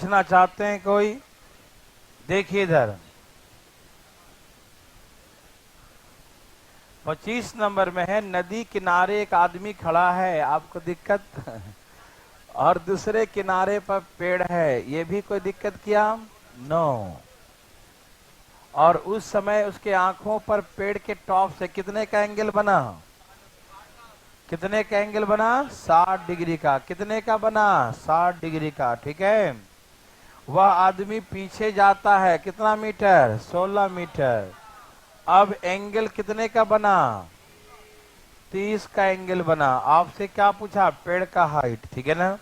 पूछना चाहते हैं कोई? देखिए इधर 25 नंबर में है, नदी किनारे एक आदमी खड़ा है, आपको दिक्कत? और दूसरे किनारे पर पेड़ है, ये भी कोई दिक्कत किया? नो। और उस समय उसके आंखों पर पेड़ के टॉप से कितने का एंगल बना? कितने का एंगल बना? 60 डिग्री का। कितने का बना? 60 डिग्री का। ठीक है। वह आदमी पीछे जाता है, कितना मीटर? 16 मीटर। अब एंगल कितने का बना? 30 का एंगल बना। आपसे क्या पूछा? पेड़ का हाइट। ठीक है ना?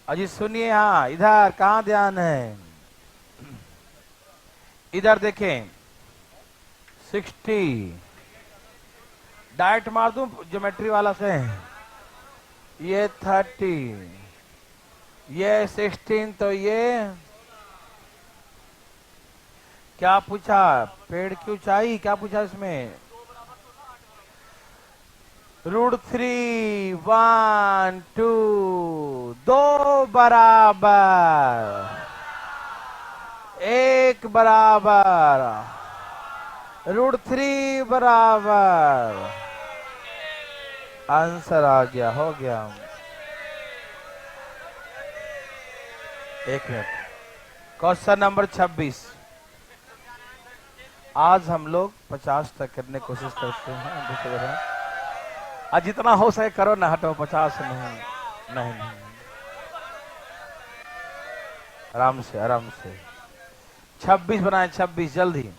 अजी सुनिए, हाँ इधर कहाँ ध्यान है? इधर देखें 60। डायरेक्ट मार दूं ज्योमेट्री वाला से? ये 30, ये 16, तो ये क्या पूछा? पेड़ की ऊंचाई क्या पूछा इसमें? √3। 1 2 दो बराबर, एक बराबर, √3 बराबर। आंसर आ गया, हो गया। एक मिनट। Question number 26। आज हम लोग 50 तक करने की कोशिश करते हैं। आज जितना हो सके करो ना, हटो। 50 नहीं, नहीं नहीं, आराम से आराम से। 26 बनाए, 26 जल्दी।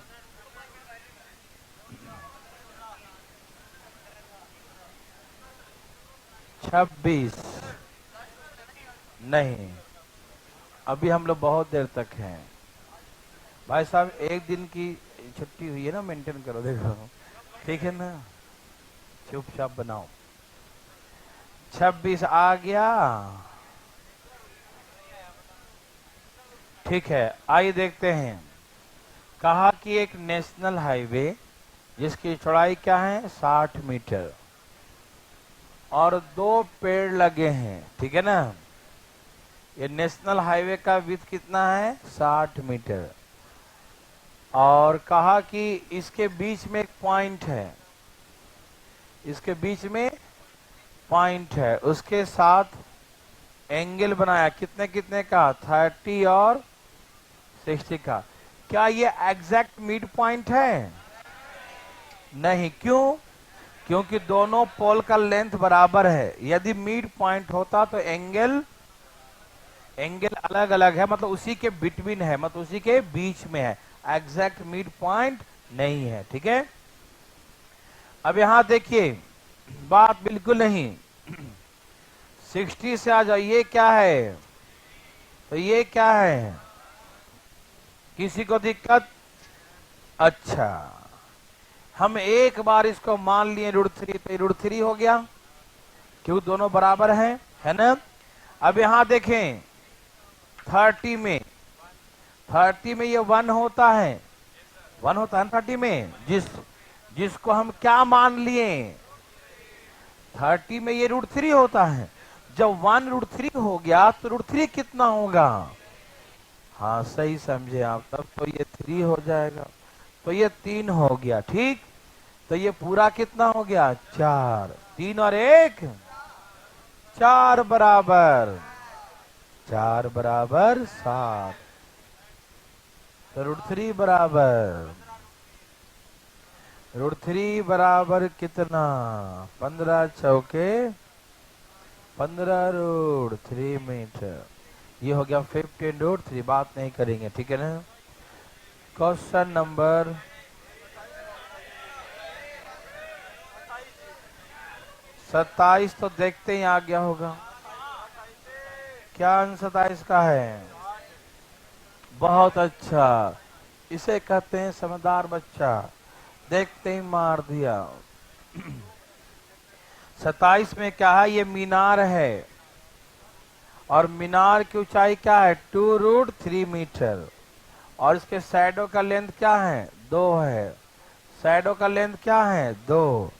छब्बीस नहीं, अभी हम लोग बहुत देर तक हैं भाई साहब। एक दिन की छुट्टी हुई है ना, मेंटेन करो। देखो ठीक है ना, चुपचाप बनाओ। 26 आ गया। ठीक है, आइए देखते हैं। कहा कि एक नेशनल हाईवे जिसकी चौड़ाई क्या है? 60 मीटर, और 2 पेड़ लगे हैं। ठीक है ना? ये नेशनल हाईवे का विड्थ कितना है? 60 मीटर। और कहा कि इसके बीच में एक पॉइंट है, इसके बीच में पॉइंट है, उसके साथ एंगल बनाया। कितने कितने का? 30 और 60 का। क्या ये एग्जैक्ट मिड पॉइंट है? नहीं। क्यों? क्योंकि दोनों पोल का लेंथ बराबर है। यदि मिड पॉइंट होता तो एंगल अलग अलग है, मतलब उसी के बिटवीन है, मतलब उसी के बीच में है। एग्जैक्ट मिड पॉइंट नहीं है। ठीक है? अब यहां देखिए, बात बिल्कुल नहीं। 60 से आ जाओ। ये क्या है? तो ये क्या है? किसी को दिक्कत? अच्छा, हम एक बार इसको मान लिए √3, तो √3 हो गया, क्यों दोनों बराबर हैं, है ना? अब यहां देखें 30 में, 30 में ये 1 होता है, 1 होता है 30 में, जिसको हम क्या मान लिए? 30 में ये √3 होता है। जब 1 √3 हो गया तो √3 कितना होगा? हाँ सही समझे आप, तब तो ये 3 हो जाएगा, तो ये 3 हो गया। ठीक, तो ये पूरा कितना हो गया? 4। 3 और 1 4 बराबर, 4 बराबर 7। तो √3 बराबर, √3 बराबर कितना? 15 चौके 15 √3 मीटर। ये हो गया 15 √3। बात नहीं करेंगे, ठीक है ना? क्वेश्चन नंबर 27 तो देखते ही आ गया होगा। क्या आंसर 27 का है? बहुत अच्छा, इसे कहते हैं समझदार बच्चा, देखते ही मार दिया। 27 में क्या है? ये मीनार है, और मीनार की ऊंचाई क्या है? 2 √3 मीटर, और इसके साइडों का लेंथ क्या है? 2 है। साइडों का लेंथ क्या है? 2।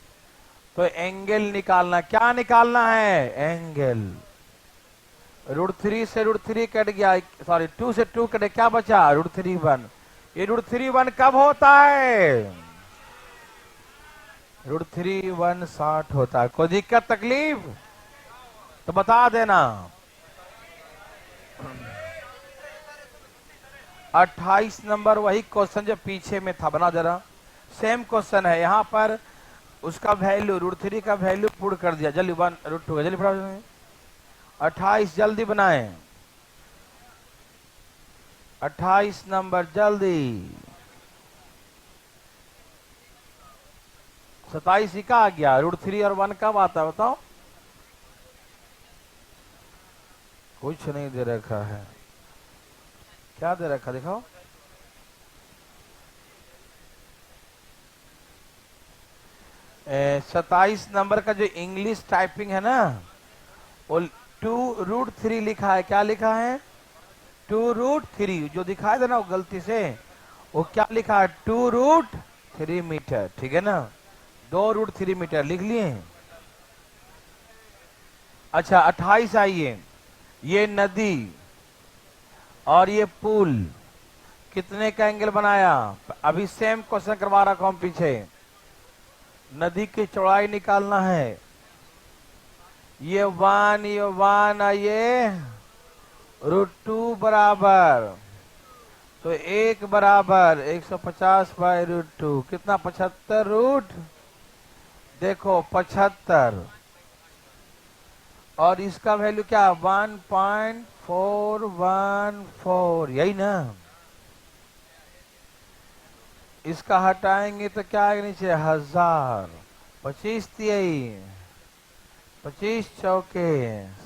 तो एंगल निकालना, क्या निकालना है? एंगल। √3 से √3 कट गया, सॉरी 2 से 2 कटे, क्या बचा? √3 1। ये √3 1 कब होता है? √3 1 60 होता है। कोई दिक्कत तकलीफ तो बता देना। 28 नंबर वही क्वेश्चन जो पीछे में था, बना जरा। सेम क्वेश्चन है यहाँ पर, उसका वैल्यू √3 का वैल्यू पुट कर दिया। जल्दी 1 √2 जल्दी फटाफट 28 जल्दी बनाए। 28 नंबर जल्दी। 27 ही का आ गया। √3 और 1 कब आता है बताओ? कुछ नहीं दे रखा है। क्या दे रखा दिखाओ। ए, 27 नंबर का जो इंग्लिश टाइपिंग है ना, वो 2√3 लिखा है। क्या लिखा है? 2√3 जो दिखाई दे ना वो गलती से, वो क्या लिखा है? 2√3 मीटर, ठीक है ना? 2√3 मीटर लिख लिए। अच्छा 28 आइए। ये नदी और ये पुल कितने का एंगल बनाया? अभी सेम क्वेश्चन करवा रखा हूं पीछे। नदी की चौड़ाई निकालना है। ये 1 ये √2 बराबर, तो 1 बराबर 150 बाई √2 कितना? 75 रूट, देखो 75। और इसका वैल्यू क्या? 1.414, यही ना? इसका हटाएंगे तो क्या आएगा नीचे? 1000। 25 3 25 चौके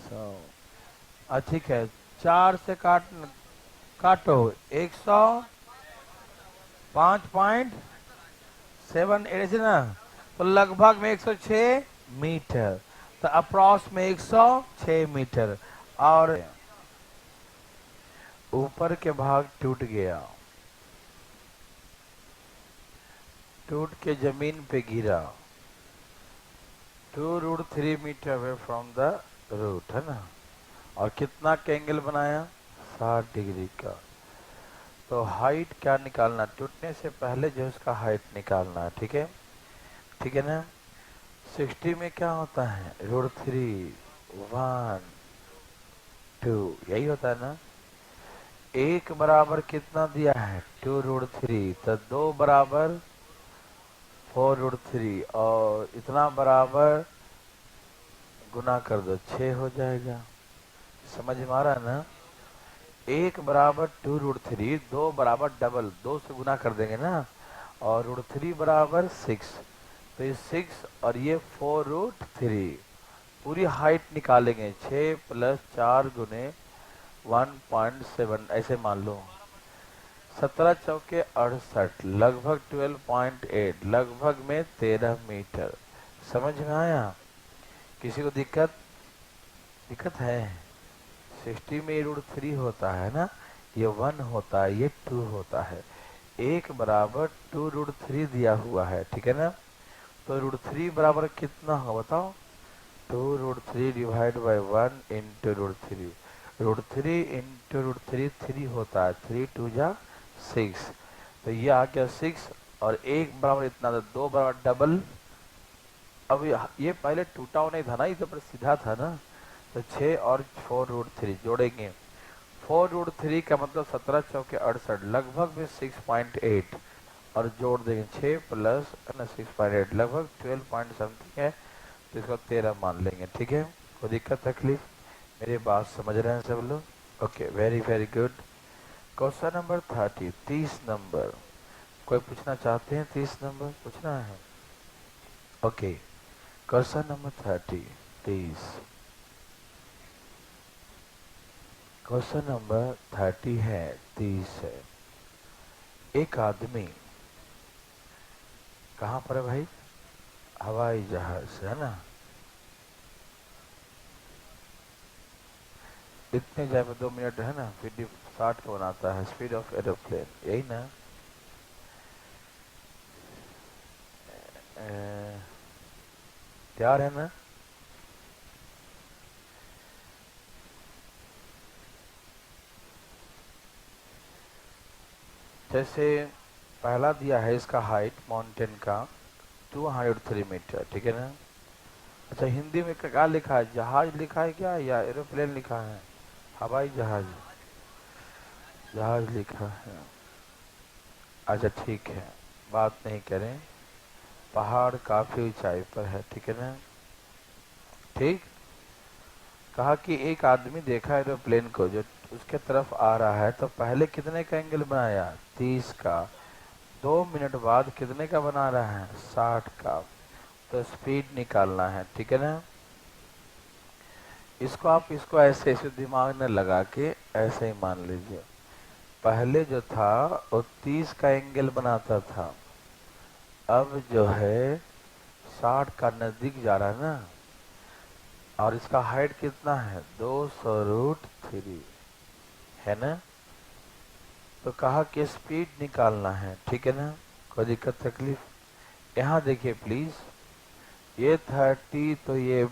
100। ठीक है, 4 से काटो 105.78 ना, तो लगभग में 106 मीटर, तो अप्रॉक्स में 106 मीटर। और ऊपर के भाग टूट गया, टूट के जमीन पे गिरा। 2√3 metre away from the root, है ना? और कितना का एंगल बनाया? 60 डिग्री का। तो हाइट क्या निकालना? टूटने से पहले जो उसका हाइट निकालना है, ठीक है? ठीक है ना? 60 में क्या होता है? √3 1 2, यही होता है ना? 1 बराबर कितना दिया है? 2√3, तो 2 बराबर 4√3, और इतना बराबर गुना कर दो 6 हो जाएगा। समझ में आ रहा है ना? 1 बराबर 2√3, 2 बराबर डबल, 2 से गुना कर देंगे ना, और √3 बराबर 6, तो ये 6 और ये 4√3। पूरी हाइट निकालेंगे। 6 + 4 गुने 1.7, ऐसे मान लो। 17 चौके 68, लगभग 12.8, लगभग में 13 मीटर। समझ में आया? किसी को दिक्कत? दिक्कत है? 60 में √3 होता है ना, ये 1 होता है, ये 2 होता है। 1 बराबर 2√3 दिया हुआ है, ठीक है ना? तो √3 बराबर कितना हो बताओ? 2√3 डिवाइड बाई 1 इंटू √3। √3 इंटू √3 3 होता है, 3 2 जा 6, तो ये आ गया 6। और 1 बराबर इतना था, 2 बराबर डबल। अब ये पहले टूटा हुआ नहीं था ना, ये तो पर सीधा था ना, तो 6 और 4√3 जोड़ेंगे। 4√3 का मतलब 17 चौके 68, लगभग में 6.8, और जोड़ देंगे 6 प्लस 6.8, लगभग 12 पॉइंट समथिंग है, तो इसको 13 मान लेंगे, ठीक है? कोई दिक्कत तकलीफ? मेरी बात समझ रहे हैं सब लोग? Okay, very very good. Question number 30, 30 number. कोई पूछना चाहते हैं? 30 नंबर पूछना है? Okay, question number 30, 30। Question number 30 है, 30 है। एक आदमी, कहाँ पर है भाई? हवाई जहाज, है ना? इतने जाए में 2 मिनट है ना, फिर 60 का बनाता है स्पीड ऑफ एरोप्लेन, यही ना? तैयार है ना? जैसे पहला दिया है इसका हाइट माउंटेन का 203 मीटर, ठीक है ना। अच्छा हिंदी में क्या लिखा है, जहाज लिखा है क्या या एरोप्लेन लिखा है? हवाई जहाज, जहाज लिखा है। अच्छा ठीक है, बात नहीं करें। पहाड़ काफी ऊंचाई पर है, ठीक है ना। ठीक। कहा कि एक आदमी देखा एरोप्लेन को जो उसके तरफ आ रहा है, तो पहले कितने का एंगल बनाया? 30 का। 2 मिनट बाद कितने का बना रहा है? 60 का। तो स्पीड निकालना है, ठीक है ना। इसको आप इसको ऐसे ऐसे दिमाग में लगा के ऐसे ही मान लीजिए। पहले जो था वो 30 का एंगल बनाता था, अब जो है 60 का नजदीक जा रहा है ना। और इसका हाइट कितना है? 200√3 है ना। तो कहा कि स्पीड निकालना है, ठीक है ना। कोई दिक्कत तकलीफ? यहाँ देखिए प्लीज, ये 30 तो ये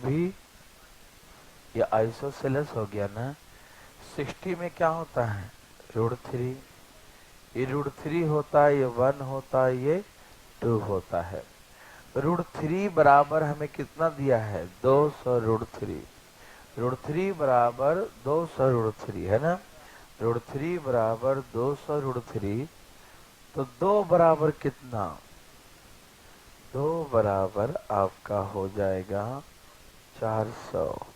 आइसोसेलेस हो गया ना। 60 में क्या होता है? √3। ये √3 होता है, ये 1 होता है, ये 2 होता है। √3 बराबर हमें कितना दिया है? 200√3। √3 बराबर 200√3 है ना। √3 बराबर 200√3। तो 2 बराबर कितना? 2 बराबर आपका हो जाएगा 400।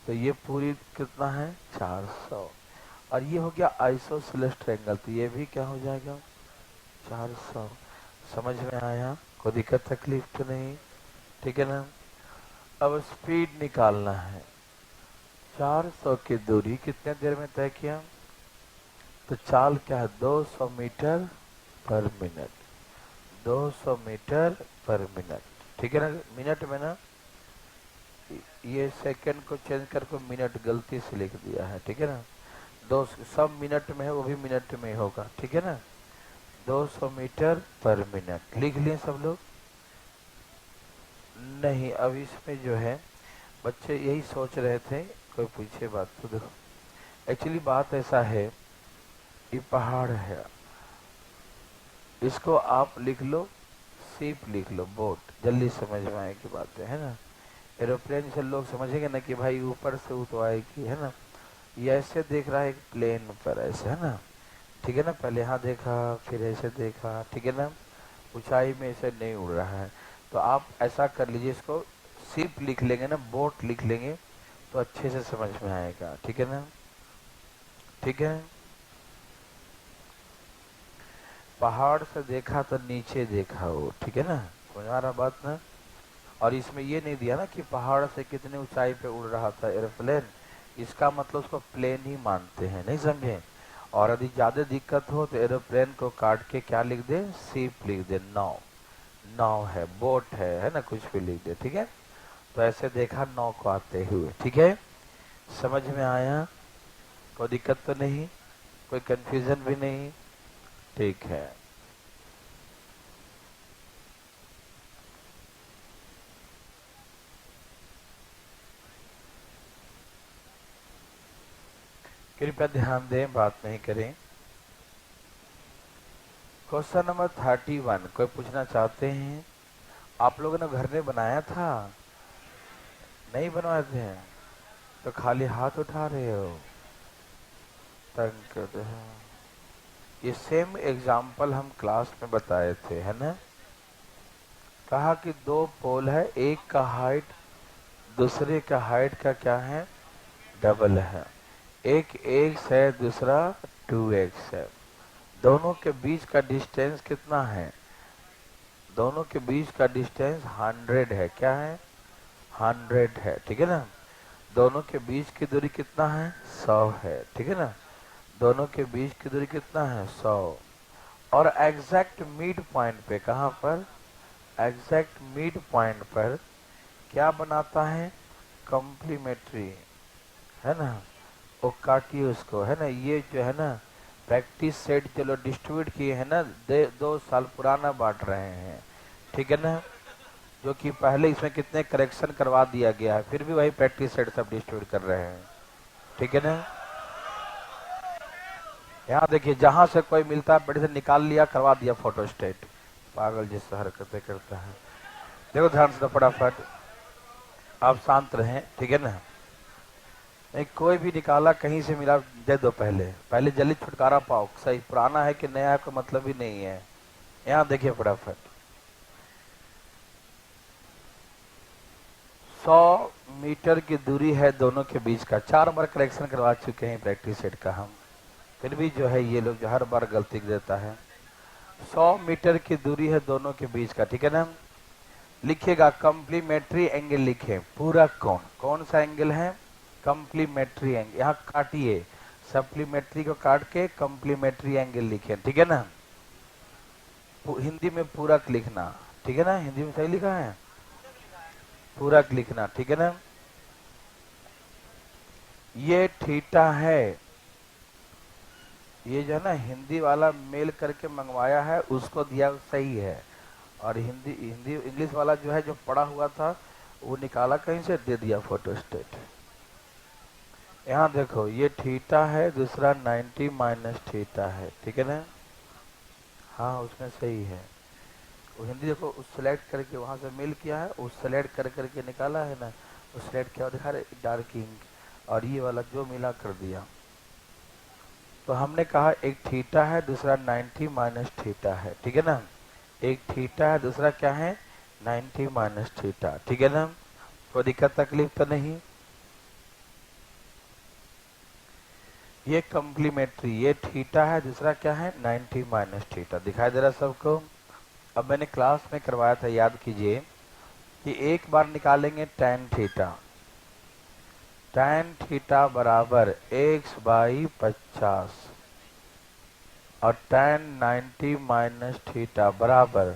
तो ये पूरी कितना है? 400। और ये हो गया आइसोसेलेस ट्रायंगल, तो ये भी क्या हो जाएगा? 400। समझ में आया? कोई दिक्कत तकलीफ तो नहीं? ठीक है ना। अब स्पीड निकालना है। 400 की दूरी कितने देर में तय किया? तो चाल क्या है? 200 मीटर पर मिनट। 200 मीटर पर मिनट, ठीक है ना। मिनट में ना, ये सेकंड को चेंज करके मिनट गलती से लिख दिया है, ठीक है ना। दो सब मिनट में है, वो भी मिनट में होगा, ठीक है ना। 200 मीटर पर मिनट लिख लिए सब लोग? नहीं, अब इसमें जो है बच्चे यही सोच रहे थे कोई पूछे बात, तो देखो एक्चुअली बात ऐसा है, ये पहाड़ है, इसको आप लिख लो शिप, लिख लो बोट, जल्दी समझ में आएगी बातें, है ना। एरोप्लेन से लोग समझेंगे ना कि भाई ऊपर से वो तो आएगी, है ना। ये ऐसे देख रहा है एक प्लेन पर, ऐसे, है ना, ठीक है ना। पहले यहाँ देखा, फिर ऐसे देखा, ठीक है ना। ऊंचाई में ऐसे नहीं उड़ रहा है। तो आप ऐसा कर लीजिए, इसको शिप लिख लेंगे ना, बोट लिख लेंगे, तो अच्छे से समझ में आएगा, ठीक है ना। ठीक है। पहाड़ से देखा तो नीचे देखा वो, ठीक है ना, समझ आ रहा बात ना। और इसमें ये नहीं दिया ना कि पहाड़ से कितने ऊंचाई पे उड़ रहा था एरोप्लेन, इसका मतलब उसको प्लेन ही मानते हैं, नहीं समझे। और यदि ज्यादा दिक्कत हो तो एरोप्लेन को काट के क्या लिख दे? शिप लिख दे, नाव। नाव है, बोट है ना, कुछ भी लिख दे, ठीक है। तो ऐसे देखा नाव को आते हुए, ठीक है। समझ में आया? कोई दिक्कत तो नहीं, कोई कंफ्यूजन भी नहीं? ठीक है। कृपया ध्यान दें, बात नहीं करें। क्वेश्चन नंबर 31 कोई पूछना चाहते हैं? आप लोगों ने घर में बनाया था? नहीं बनवाए थे? तो खाली हाथ उठा रहे हो, तंग कर रहे हो। ये सेम एग्जाम्पल हम क्लास में बताए थे, है ना। कहा कि दो पोल है, एक का हाइट दूसरे का हाइट का क्या है? डबल है। एक x है, दूसरा 2x है। दोनों के बीच का डिस्टेंस कितना है? दोनों के बीच का डिस्टेंस 100 है। क्या है? 100 है, ठीक है ना। दोनों के बीच की दूरी कितना है? 100 है, ठीक है ना। दोनों के बीच की दूरी कितना है? 100। और एग्जैक्ट मिड पॉइंट पे, कहाँ पर? एग्जैक्ट मिड पॉइंट पर क्या बनाता है? कॉम्प्लीमेंट्री, है ना। वो काटिए उसको, है ना। ये जो है ना प्रैक्टिस सेट चलो डिस्ट्रीब्यूट किए है ना, 2 साल पुराना बांट रहे हैं, ठीक है ना। जो कि पहले इसमें कितने करेक्शन करवा दिया गया है, फिर भी वही प्रैक्टिस सेट सब डिस्ट्रीब्यूट कर रहे हैं, ठीक है ना। यहाँ देखिए, जहां से कोई मिलता है पेड़ से निकाल लिया, करवा दिया फोटो स्टेट। पागल जैसे हरकतें करता है। देखो ध्यान से फटाफट, आप शांत रहें, ठीक है ना। नहीं, कोई भी निकाला कहीं से मिला, दे दो, पहले पहले जल्दी छुटकारा पाओ। सही पुराना है कि नया है कोई मतलब ही नहीं है। यहाँ देखिए फटाफट, 100 मीटर की दूरी है दोनों के बीच का। 4 बार करेक्शन करवा चुके हैं प्रैक्टिस सेट का हम, फिर भी जो है ये लोग जो हर बार गलती देता है। 100 मीटर की दूरी है दोनों के बीच का, ठीक है ना। लिखिएगा कम्प्लीमेंट्री एंगल, लिखे पूरा कोण। कौन सा एंगल है? Complementary angle. यहाँ काटिए, सप्लीमेंट्री को काट के कम्प्लीमेंट्री एंगल लिखे, ठीक है ना। हिंदी में पूरक लिखना, ठीक है ना। हिंदी में सही लिखा है, पूरक लिखना, ठीक है ना। ये थीटा है, ये जो है ना हिंदी वाला मेल करके मंगवाया है, उसको दिया सही है। और हिंदी हिंदी इंग्लिश वाला जो है, जो पढ़ा हुआ था, वो निकाला कहीं से, दे दिया फोटो स्टेट। यहाँ देखो, ये थीटा है, दूसरा 90 माइनस थीटा है, ठीक है ना। हाँ उसमें सही है। वो हिंदी देखो, उस सेलेक्ट करके वहां से मेल किया है, उस सेलेक्ट कर करके निकाला है ना, उस सेलेक्ट किया दिखा रहे डार्क इंक, और ये वाला जो मिला कर दिया। तो हमने कहा एक थीटा है, दूसरा 90 माइनस थीटा है, ठीक है ना। एक थीटा है, दूसरा क्या है, 90 माइनस थीटा, ठीक है ना। कोई दिक्कत तकलीफ तो नहीं। ये कम्प्लीमेंट्री, ये थीटा है, दूसरा क्या है, 90 माइनस थीटा। दिखाई दे रहा सबको। अब मैंने क्लास में करवाया था, याद कीजिए, कि एक बार निकालेंगे tan थीटा। tan थीटा बराबर x/50 और tan 90 माइनस थीटा बराबर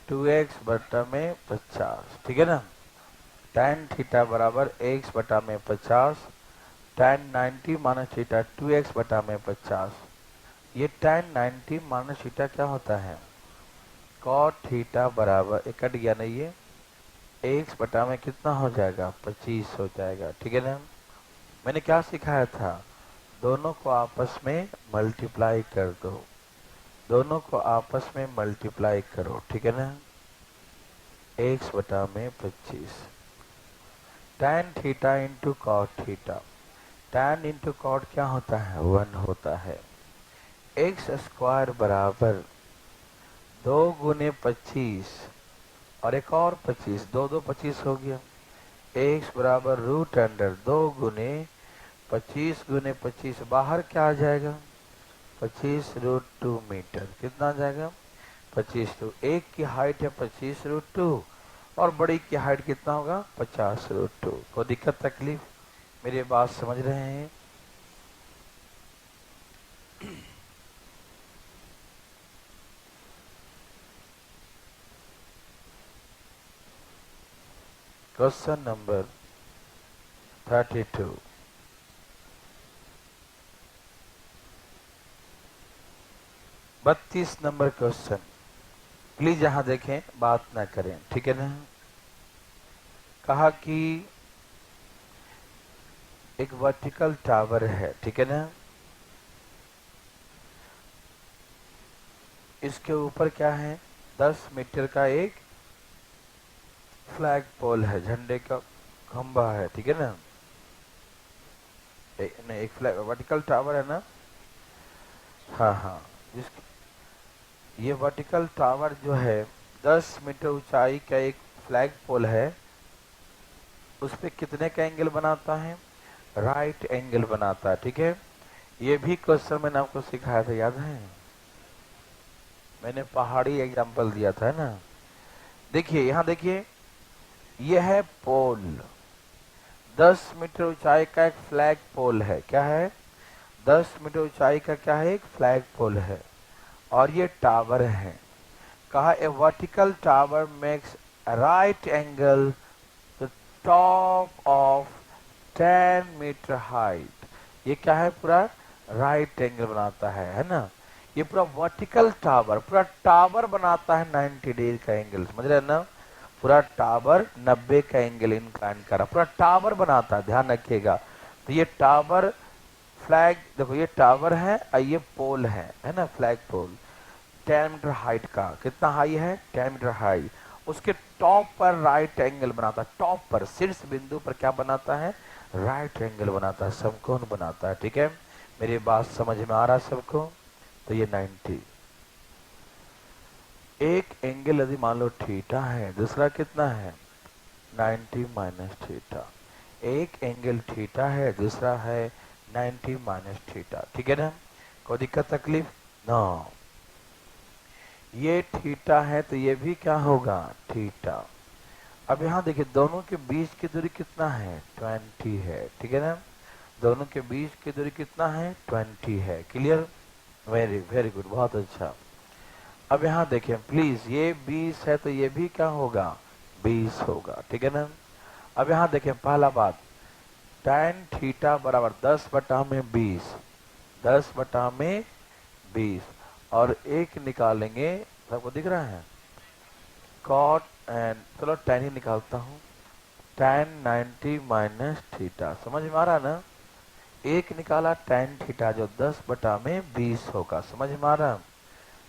2x/50, ठीक है ना। tan थीटा बराबर x/50, tan 90 minus theta 2x/50। ये tan 90 माइनस थीटा क्या होता है, cot थीटा बराबर, एक कट गया नहीं, ये x बटा में कितना हो जाएगा, 25 हो जाएगा, ठीक है ना। मैंने क्या सिखाया था, दोनों को आपस में मल्टीप्लाई कर दो, दोनों को आपस में मल्टीप्लाई करो, ठीक है ना। x बटा में 25, tan theta into cot theta. tan into cot क्या होता है, 1 होता है। x स्क्वायर बराबर 2 गुने 25 और एक और 25, 2 2 25 हो गया। x बराबर रूट अंडर 2 गुने 25 गुने 25, बाहर क्या आ जाएगा, 25√2 मीटर। कितना आ जाएगा, 25 एक की हाइट है 25√2 और बड़ी की हाइट कितना होगा, 50√2। कोई दिक्कत तकलीफ, मेरी बात समझ रहे हैं। Question number 32। बत्तीस नंबर क्वेश्चन। प्लीज यहां देखें, बात ना करें, ठीक है ना। कहा कि एक वर्टिकल टावर है, ठीक है ना। इसके ऊपर क्या है, 10 मीटर का एक फ्लैग पोल है, झंडे का खंबा है, ठीक है ना। एक फ्लैग वर्टिकल टावर है ना। हाँ हाँ, ये वर्टिकल टावर जो है 10 मीटर ऊंचाई का एक फ्लैग पोल है, उस पे कितने का एंगल बनाता है, राइट एंगल बनाता है, ठीक है। ये भी क्वेश्चन मैंने आपको सिखाया था, याद है, मैंने पहाड़ी एग्जांपल दिया था ना। देखिए यहां देखिए, ये है पोल, 10 मीटर ऊंचाई का एक फ्लैग पोल है, क्या है, 10 मीटर ऊंचाई का क्या है, एक फ्लैग पोल है, और ये टावर है। कहा a vertical tower makes right angle the top of 10 metre height. ये क्या है, पूरा राइट एंगल बनाता है ना। ये पूरा वर्टिकल टावर, पूरा टावर बनाता है 90 डिग्री का एंगल, समझ रहे हैं ना। पूरा टावर 90 का एंगल इंक्लाइन कर रहा, पूरा टावर बनाता है, ध्यान रखिएगा। तो ये टावर फ्लैग देखो, ये टावर है और ये पोल है ना, फ्लैग पोल 10 मीटर हाइट का। कितना हाई है? 10 मीटर हाई। उसके टॉप पर राइट एंगल बनाता है, टॉप पर शीर्ष बिंदु पर क्या बनाता है? राइट एंगल बनाता है, समकोण बनाता है। ठीक है, मेरी बात समझ में आ रहा है सबको? तो ये 90। एक एंगल यदि मान लो थीटा है, दूसरा कितना है? 90 माइनस थीटा। एक एंगल थीटा है, दूसरा है 90 माइनस थीटा। ठीक है ना? कोई दिक्कत तकलीफ ना? ये थीटा है तो ये भी क्या होगा? थीटा। अब यहाँ देखिए, दोनों के बीच की दूरी कितना है? 20 है। ठीक है ना? दोनों के बीच की दूरी कितना है? 20 है। क्लियर? वेरी वेरी गुड, बहुत अच्छा। अब यहाँ देखिए प्लीज, ये 20 है तो ये भी क्या होगा? 20 होगा। ठीक है ना? अब यहाँ देखिए, पहला बात, tan थीटा बराबर 10 बटा में 20, 10 बटा में 20, और एक निकालेंगे, सबको दिख रहा है? cot एंड, चलो tan ही निकालता हूँ, tan 90 माइनस थीटा। समझ में आ रहा ना? एक निकाला tan थीटा जो 10 बटा में 20 होगा, समझ में आ रहा?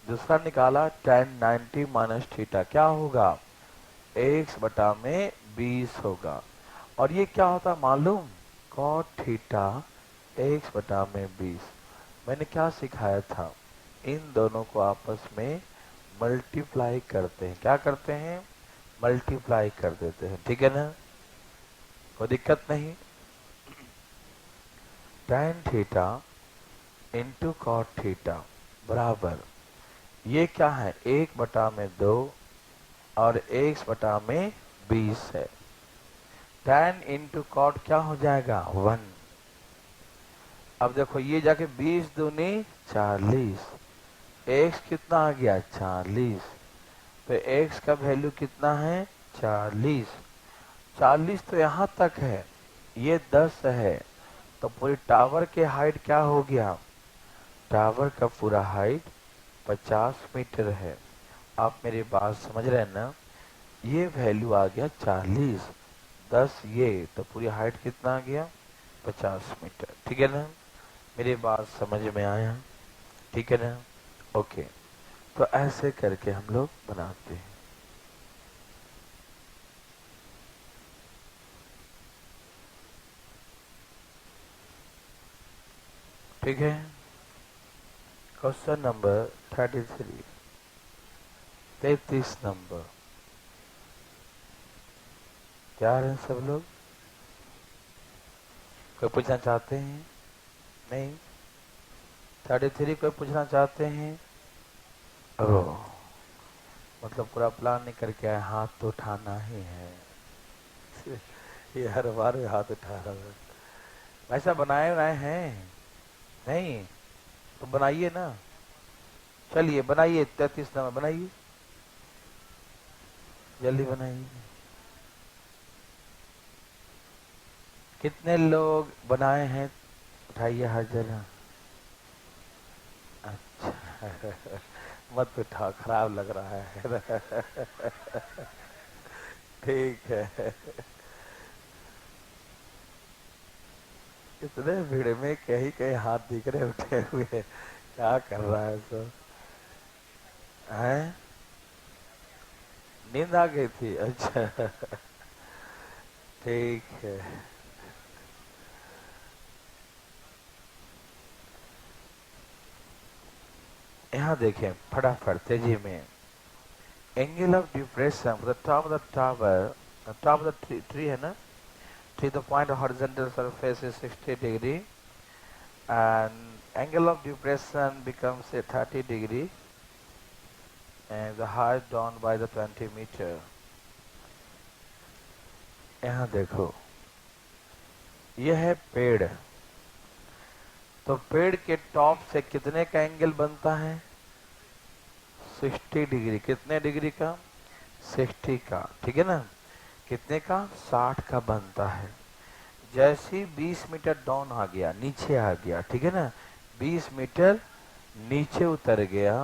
दूसरा निकाला tan 90 माइनस थीटा, क्या होगा? x बटा में 20 होगा। और ये क्या होता है मालूम? cot थीटा x बटा में 20। मैंने क्या सिखाया था? इन दोनों को आपस में मल्टीप्लाई करते हैं। क्या करते हैं? मल्टीप्लाई कर देते हैं। ठीक है ना? कोई दिक्कत नहीं। tan theta into cot theta बराबर, ये क्या है? 1 बटा में 2 और x बटा में 20 है। tan इंटू कॉट क्या हो जाएगा? 1। अब देखो, ये जाके 20 दूनी 40, x कितना आ गया? 40। तो x का वैल्यू कितना है? 40। 40 तो यहाँ तक है, ये 10 है, तो पूरी टावर के हाइट क्या हो गया? टावर का पूरा हाइट 50 मीटर है। आप मेरी बात समझ रहे हैं ना? ये वैल्यू आ गया 40, 10 ये, तो पूरी हाइट कितना आ गया? 50 मीटर। ठीक है ना? मेरी बात समझ में आया? ठीक है ना? ओके, तो ऐसे करके हम लोग बनाते हैं। ठीक है, क्वेश्चन नंबर 33, 33 नंबर। तैयार हैं सब लोग? कोई पूछना चाहते हैं? नहीं? 33 कोई पूछना चाहते हैं? ओह, मतलब पूरा प्लान नहीं करके आए, हाथ तो उठाना ही है। ये हर बार हाथ उठा रहा है। वैसा बनाए बनाए हैं? नहीं तो बनाइए ना, चलिए बनाइए, 33 नंबर बनाइए, जल्दी बनाइए। कितने लोग बनाए हैं? उठाइए हाथ जरा। अच्छा मत उठाओ, खराब लग रहा है। ठीक है। इतने भीड़ में कहीं कहीं हाथ दिख रहे उठे हुए, क्या कर रहा है सब? हैं? नींद आ गई थी? अच्छा ठीक है। यहाँ देखें फटाफट तेजी में, angle of depression for the top of the tower, top of the tree है ना, to the point of horizontal surface is 60 degree and angle of depression becomes a 30 degree and the height down by the 20 meter। यहाँ देखो, यह है पेड़, तो पेड़ के टॉप से कितने का एंगल बनता है? 60 डिग्री। कितने डिग्री का? 60 का। ठीक है ना? कितने का? 60 का बनता है। जैसे ही 20 मीटर डाउन आ गया, नीचे आ गया, ठीक है ना, 20 मीटर नीचे उतर गया,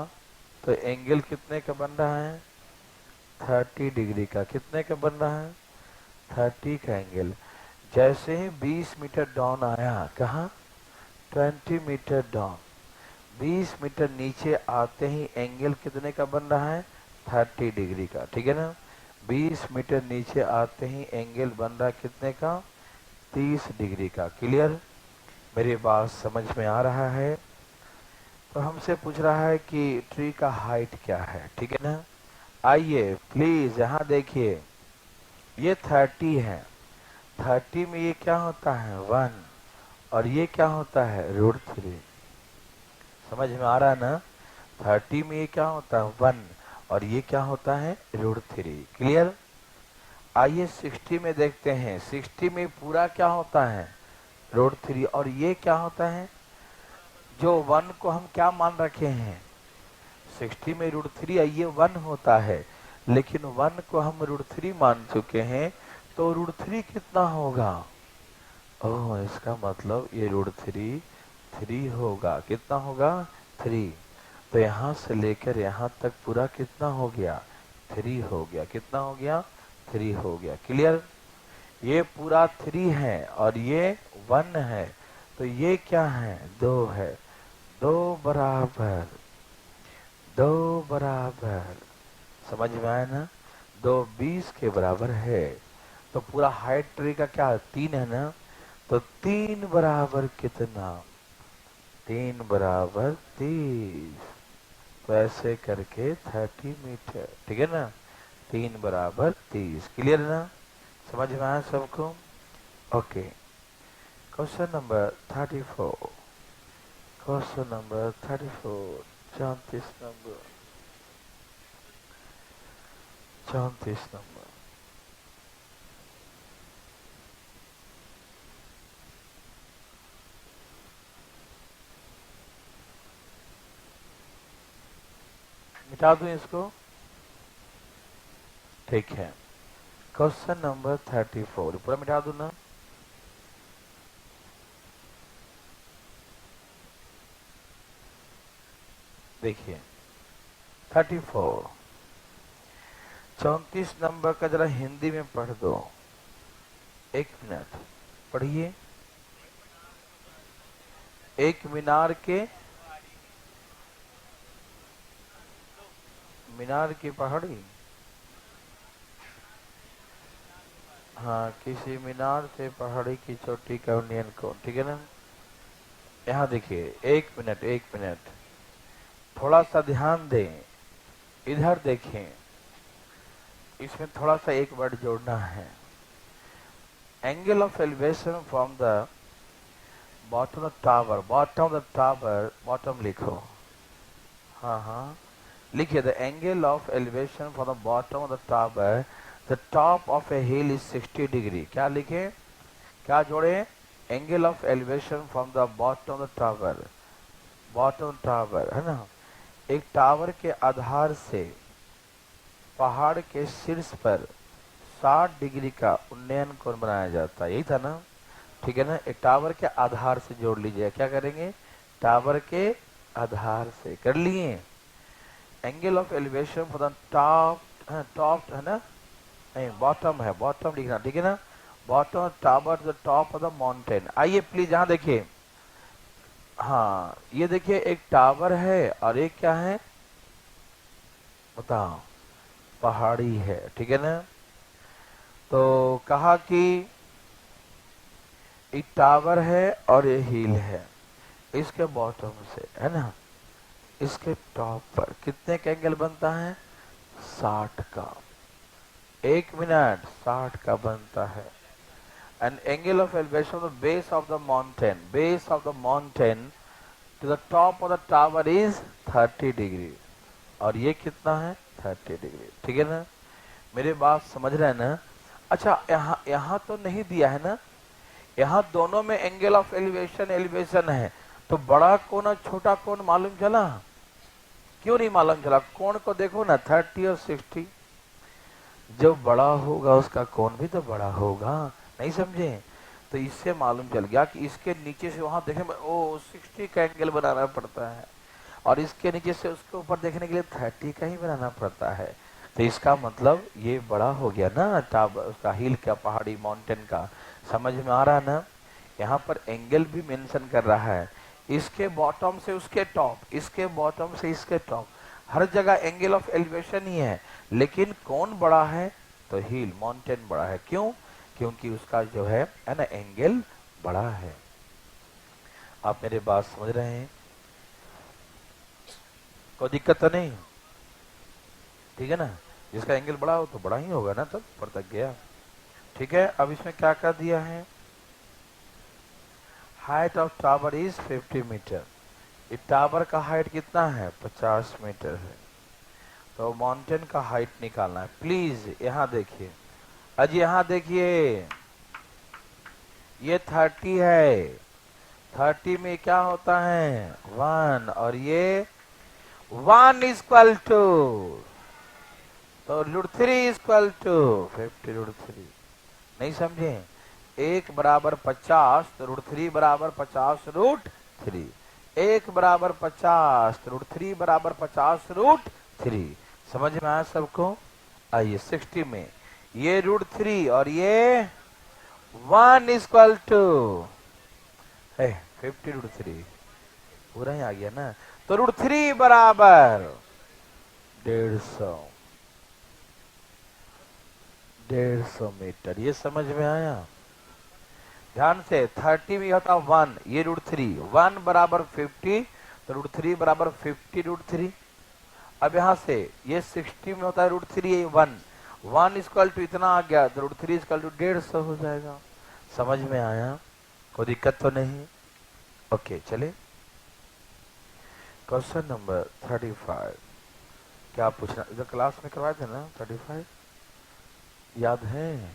तो एंगल कितने का बन रहा है? 30 डिग्री का। कितने का बन रहा है? 30 का एंगल। जैसे ही 20 मीटर डाउन आया, कहा 20 मीटर डाउन, 20 मीटर नीचे आते ही एंगल कितने का बन रहा है? 30 डिग्री का, ठीक है ना। 20 मीटर नीचे आते ही एंगल बन रहा है कितने का? 30 डिग्री का। क्लियर? मेरी बात समझ में आ रहा है? तो हमसे पूछ रहा है कि ट्री का हाइट क्या है, ठीक है ना। आइए प्लीज यहाँ देखिए, ये 30 है, 30 में ये क्या होता है? 1, और ये क्या होता है? √3। समझ में आ रहा है ना? 30 में ये क्या होता है? 1, और ये क्या होता है? √3। क्लियर? आइए 60 में देखते हैं, 60 में पूरा क्या होता है? √3, और ये क्या होता है? जो 1 को हम क्या मान रखे हैं? 60 में √3 ये 1 होता है, लेकिन 1 को हम √3 मान चुके हैं, तो √3 कितना होगा? ओह, इसका मतलब ये √3 3 होगा। कितना होगा? 3। तो यहाँ से लेकर यहाँ तक पूरा कितना हो गया? 3 हो गया। कितना हो गया? 3 हो गया। क्लियर? ये पूरा 3 है और ये 1 है, तो ये क्या है? 2 है। 2 बराबर 2 बराबर, समझ में आया ना? 2 20 के बराबर है। तो पूरा हाइट ट्री का क्या है? 3 है ना। तो 3 बराबर कितना? 3 बराबर 30। तो ऐसे करके 30 मीटर, ठीक है ना। 3 बराबर 30। क्लियर ना? समझ में आया सबको? Okay. Question number 34। Question number 34, 34 number, 34 number. मिटा दूं इसको? ठीक है। क्वेश्चन नंबर 34 पूरा मिटा दूं ना? देखिए 34, 34 नंबर का जरा हिंदी में पढ़ दो। 1 मिनट पढ़िए। एक मीनार की पहाड़ी। हाँ, किसी मीनार से पहाड़ी की चोटी का यूनियन को, ठीक है ना। यहाँ देखिए, 1 मिनट 1 मिनट, थोड़ा सा ध्यान दें, इधर देखें। इसमें थोड़ा सा एक वर्ड जोड़ना है। Angle of elevation from the bottom of tower, bottom of the tower, bottom लिखो। हाँ हाँ, लिखिए the angle of elevation from the bottom of the tower, the top of A hill is 60 degree. क्या लिखे? क्या जोड़े? Angle of elevation from the bottom of the tower, bottom tower है ना। एक टावर के आधार से पहाड़ के शीर्ष पर 60 डिग्री का उन्नयन कोण बनाया जाता है। यही था ना? ठीक है ना। एक टावर के आधार से जोड़ लीजिए। क्या करेंगे? टावर के आधार से कर लिए। Angle of elevation for the top, top है ना, नहीं बॉटम है, बॉटम लिखना, ठीक है ना। Bottom tower the top of the mountain. आइए प्लीज यहाँ देखिए। हाँ, ये देखिए एक टावर है और एक क्या है बताओ? पहाड़ी है, ठीक है ना। तो कहा कि एक टावर है और ये हिल है। इसके बॉटम से है ना, इसके टॉप पर कितने का एंगल बनता है? 60 का। 1 मिनट, 60 का बनता है। And angle of elevation of the base of the mountain, base of the mountain to the top of the tower is 30 degree. और ये कितना है? 30 डिग्री, ठीक है ना। मेरी बात समझ रहे हैं ना? अच्छा, यहाँ तो नहीं दिया है ना, यहाँ दोनों में एंगल ऑफ एलिवेशन एलिवेशन है। तो बड़ा कोण और छोटा कोण मालूम चला? क्यों नहीं मालूम चला? कोण को देखो ना, 30 और 60। जो बड़ा होगा उसका कोण भी तो बड़ा होगा, नहीं समझे? तो इससे मालूम चल गया कि इसके नीचे से वहां देखने में ओ 60 का एंगल बनाना पड़ता है, और इसके नीचे से उसके ऊपर देखने के लिए 30 का ही बनाना पड़ता है। तो इसका मतलब ये बड़ा हो गया ना, टावर उसका, हिल का, पहाड़ी माउंटेन का। समझ में आ रहा ना? यहाँ पर एंगल भी मेंशन कर रहा है इसके बॉटम से उसके टॉप, इसके बॉटम से इसके टॉप, हर जगह एंगल ऑफ एलिवेशन ही है, लेकिन कौन बड़ा है? तो हिल, माउंटेन बड़ा है। क्यों? क्योंकि उसका जो है ना एंगल बड़ा है। आप मेरे बात समझ रहे हैं? कोई दिक्कत तो नहीं? ठीक है ना? जिसका एंगल बड़ा हो तो बड़ा ही होगा ना, तब ऊपर तक गया। ठीक है, अब इसमें क्या कर दिया है? Height of tower is 50 metre. इस टावर का हाइट कितना है? 50 मीटर है। तो माउंटेन का हाइट निकालना है। प्लीज यहाँ देखिए, आज यहाँ देखिए, ये 30 है, 30 में क्या होता है? 1, और ये 1 इज इक्वल टू, तो √3 इज इक्वल टू 50 √3। नहीं समझे? 1 बराबर 50, तो √3 बराबर 50 √3। 1 बराबर 50, तो √3 बराबर 50 √3। समझ में आया सबको? आइए 60 में ये √3 और ये 1 इज इक्वल टू 50 √3, पूरा ही आ गया ना। तो √3 बराबर 150 मीटर। ये समझ में आया? ध्यान से, 30 में होता 1, ये √3, 1 बराबर 50, तो √3 बराबर 50 √3। अब यहां से ये 60 में होता है √3, ये 1 इक्वल टू इतना आ गया, तो √3 इक्वल टू 150 हो जाएगा। समझ में आया? कोई दिक्कत तो नहीं? ओके, चले क्वेश्चन नंबर 35। क्या पूछना? इधर क्लास में करवाए थे ना 35, याद है?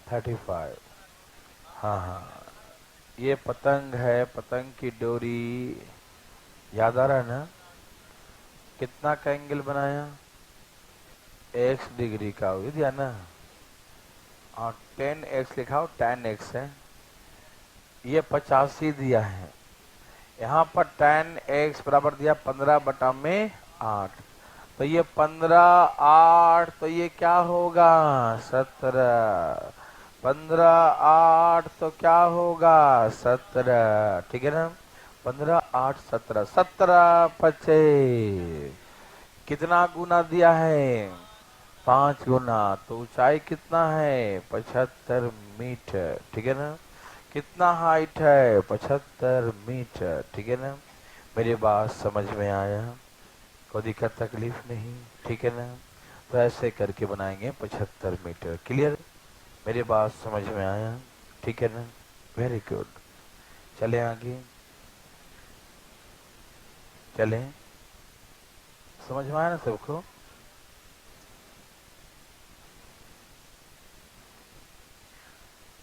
35, हाँ हाँ, ये पतंग है, पतंग की डोरी, याद आ रहा है ना? कितना का एंगल बनाया? x डिग्री का, हो दिया ना? और 10x लिखा हो, 10x है, ये 85 दिया है। यहाँ पर 10x बराबर दिया 15/8, तो ये 15/8, तो ये क्या होगा? 17। 15/8 तो क्या होगा? 17। ठीक है ना? 15/8 17, 17×5 कितना गुना दिया है? 5 गुना। तो ऊंचाई कितना है? 75 मीटर। ठीक है ना? कितना हाइट है? 75 मीटर। ठीक है ना? मेरी बात समझ में आया? कोई दिक्कत तकलीफ नहीं? ठीक है ना? तो ऐसे करके बनाएंगे 75 मीटर। क्लियर? मेरी बात समझ में आया? ठीक है ना? Very good. चले आगे, चले। समझ में आया ना सबको?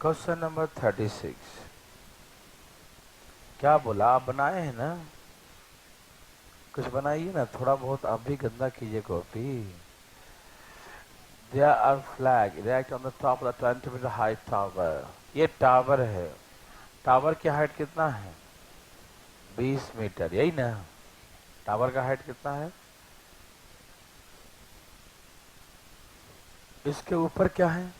Question number 36। क्या बोला? आप बनाए हैं ना? कुछ बनाइए ना, थोड़ा बहुत आप भी गंदा कीजिए copy. There are flag erect on the top of the 20 meter high tower। ये टावर है, टावर की हाइट कितना है? 20 मीटर, यही ना? टावर का हाइट कितना है? इसके ऊपर क्या है?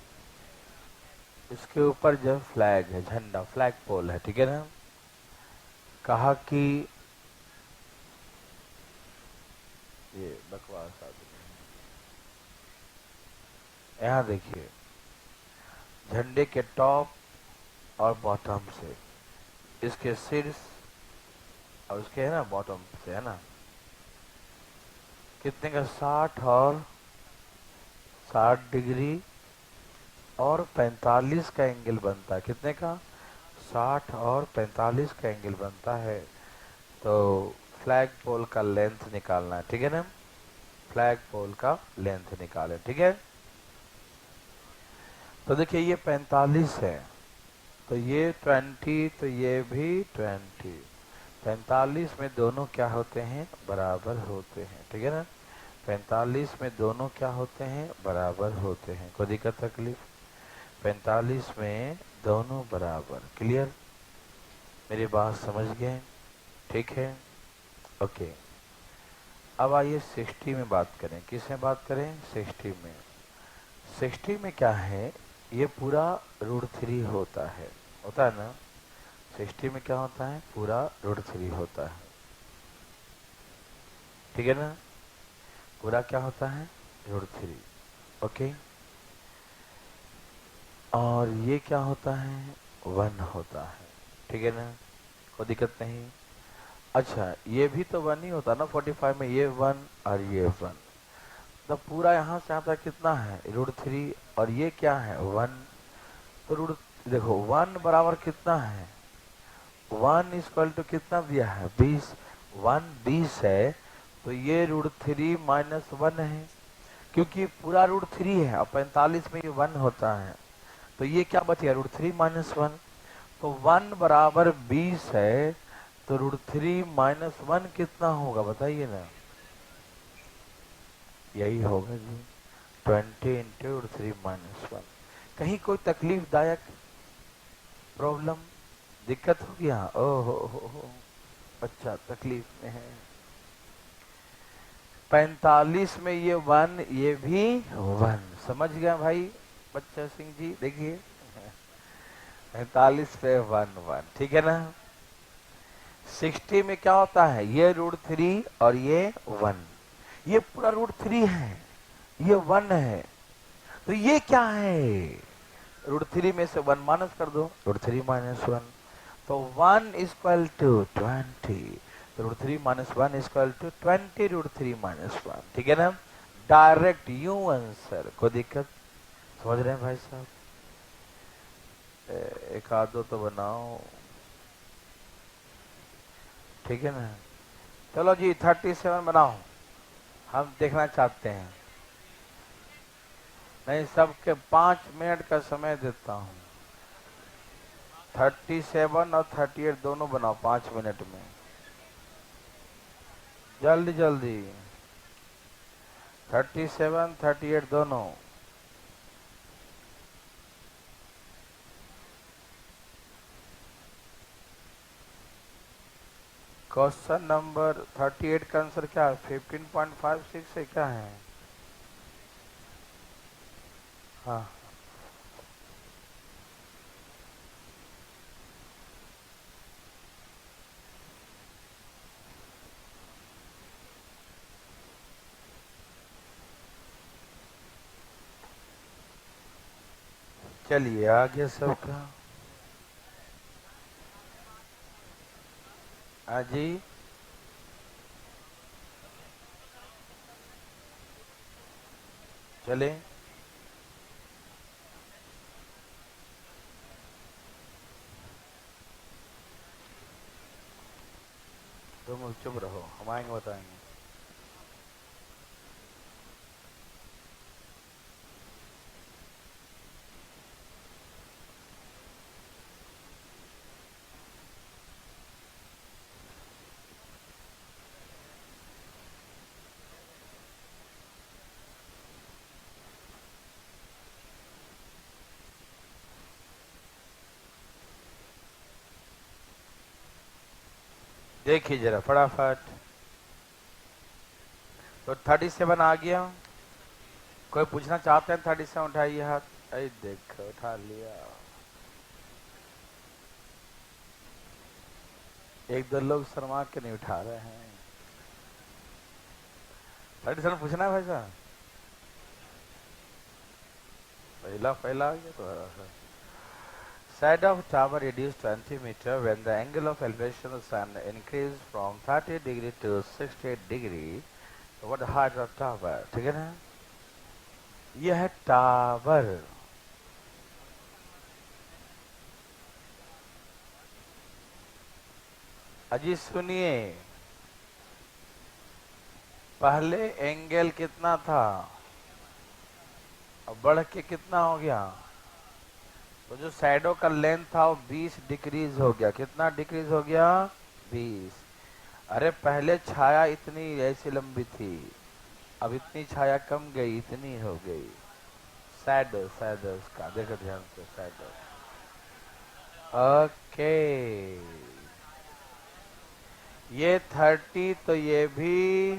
इसके ऊपर जो फ्लैग है, झंडा, फ्लैग पोल है। ठीक है ना? कहा कि ये बकवास आदमी है। यहाँ देखिए, झंडे के टॉप और बॉटम से, इसके शीर्ष और उसके है ना बॉटम से, है ना, कितने का? 60 और 60 डिग्री और 45 का एंगल बनता है। कितने का? 60 और 45 का एंगल बनता है। तो फ्लैग पोल का लेंथ निकालना है। ठीक है ना? फ्लैग पोल का लेंथ निकाले। ठीक है? तो देखिए, ये 45 है, तो ये 20, तो ये भी 20। 45 में दोनों क्या होते हैं? बराबर होते हैं। ठीक है ना? 45 में दोनों क्या होते हैं? बराबर होते हैं। कोई दिक्कत तकलीफ? 45 में दोनों बराबर। क्लियर? मेरी बात समझ गए? ठीक है? ओके। अब आइए 60 में बात करें। किस में बात करें? 60 में। 60 में क्या है? ये पूरा √3 होता है ना? 60 में क्या होता है, पूरा √3 होता है, ठीक है ना, पूरा क्या होता है, √3, ओके। और ये क्या होता है, 1 होता है, ठीक है ना, कोई दिक्कत नहीं। अच्छा ये भी तो 1 ही होता ना 45 में, ये 1 और ये 1, तो पूरा यहाँ से यहाँ तक कितना है, √3, और ये क्या है, 1, तो रूट, देखो 1 बराबर कितना है, 1 इक्वल टू कितना दिया है, 20, 1 20 है, तो ये √3 माइनस 1 है, क्योंकि पूरा √3 है और 45 में ये 1 होता है, तो ये क्या बचेगा, √3 माइनस 1, तो 1 बराबर 20 है, तो √3 माइनस 1 कितना होगा बताइए ना, यही होगा जी, 20 इंटू √3 माइनस 1। कहीं कोई तकलीफदायक प्रॉब्लम, दिक्कत हो गया, ओहो हो, अच्छा तकलीफ में है। 45 में ये 1, ये भी 1, समझ गया भाई बच्चा सिंह जी, देखिए 45 पे 1 1, ठीक है ना। 60 में क्या होता है, ये √3 और ये 1, ये पूरा √3 है, ये 1 है, तो ये क्या है, √3 में से 1 माइनस कर दो, √3 माइनस 1, तो 1 इक्वल टू 20, तो √3 माइनस 1 इक्वल टू 20 √3 माइनस 1, ठीक है ना, डायरेक्ट यू आंसर, कोई दिक्कत, समझ रहे हैं भाई साहब, एक आध दो तो बनाओ, ठीक है ना। चलो जी 37 बनाओ, हम देखना चाहते हैं, नहीं सबके 5 मिनट का समय देता हूं, 37 और 38 दोनों बनाओ 5 मिनट में, जल्दी जल्दी, 37 38 दोनों। क्वेश्चन नंबर 38 का आंसर क्या है, 15.56 है, क्या है, हाँ चलिए आ गया सबका, हाँ जी, चले, तुम चुप रहो, हम आएंगे बताएंगे। देखिए जरा फटाफट, तो 37 आ गया, कोई पूछना चाहते हैं 37, उठाइए हाथ, अरे देखो उठा लिया, एक दो लोग शर्मा के नहीं उठा रहे हैं, 37 पूछना है भाई साहब, पहला पहला आ गया तो, side of tower reduced 20 meter when the angle of elevation of the sun increased from 30 degree to 68 degree, so what the height of tower, ठीक है ना, यह है टावर, अजी सुनिए, पहले एंगल कितना था, अब बढ़ के कितना हो गया, तो जो साइडों का लेंथ था वो 20 डिक्रीज हो गया, कितना डिक्रीज हो गया, 20, अरे पहले छाया इतनी ऐसी लंबी थी, अब इतनी छाया कम गई, इतनी हो गई, शैडो शैडो का देखो ध्यान से, शैडो, ओके, ये 30 तो ये भी,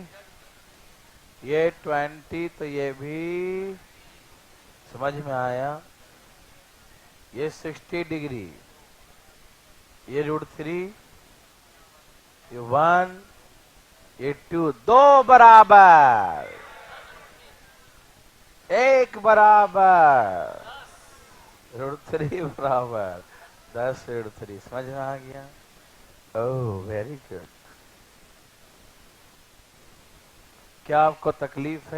ये 20 तो ये भी, समझ में आया, ये 60 डिग्री, ये √3, ये 1, ये 2, दो बराबर, एक बराबर, √3 बराबर 10 √3। समझ में आ गया? Oh very good. क्या आपको तकलीफ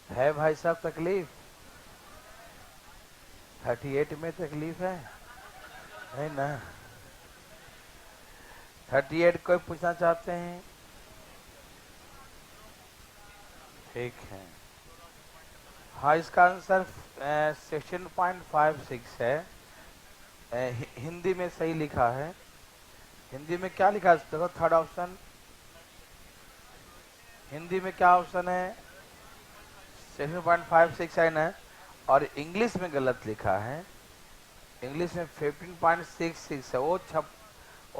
है भाई साहब? तकलीफ 38 में तकलीफ है ना? 38 कोई पूछना चाहते हैं? ठीक है। हाँ, इसका आंसर 16.56 है। हिंदी में सही लिखा है। हिंदी में क्या लिखा है देखो, थर्ड ऑप्शन। हिंदी में क्या ऑप्शन है? 16.56 है ना, और इंग्लिश में गलत लिखा है। इंग्लिश में 15.66 है। वो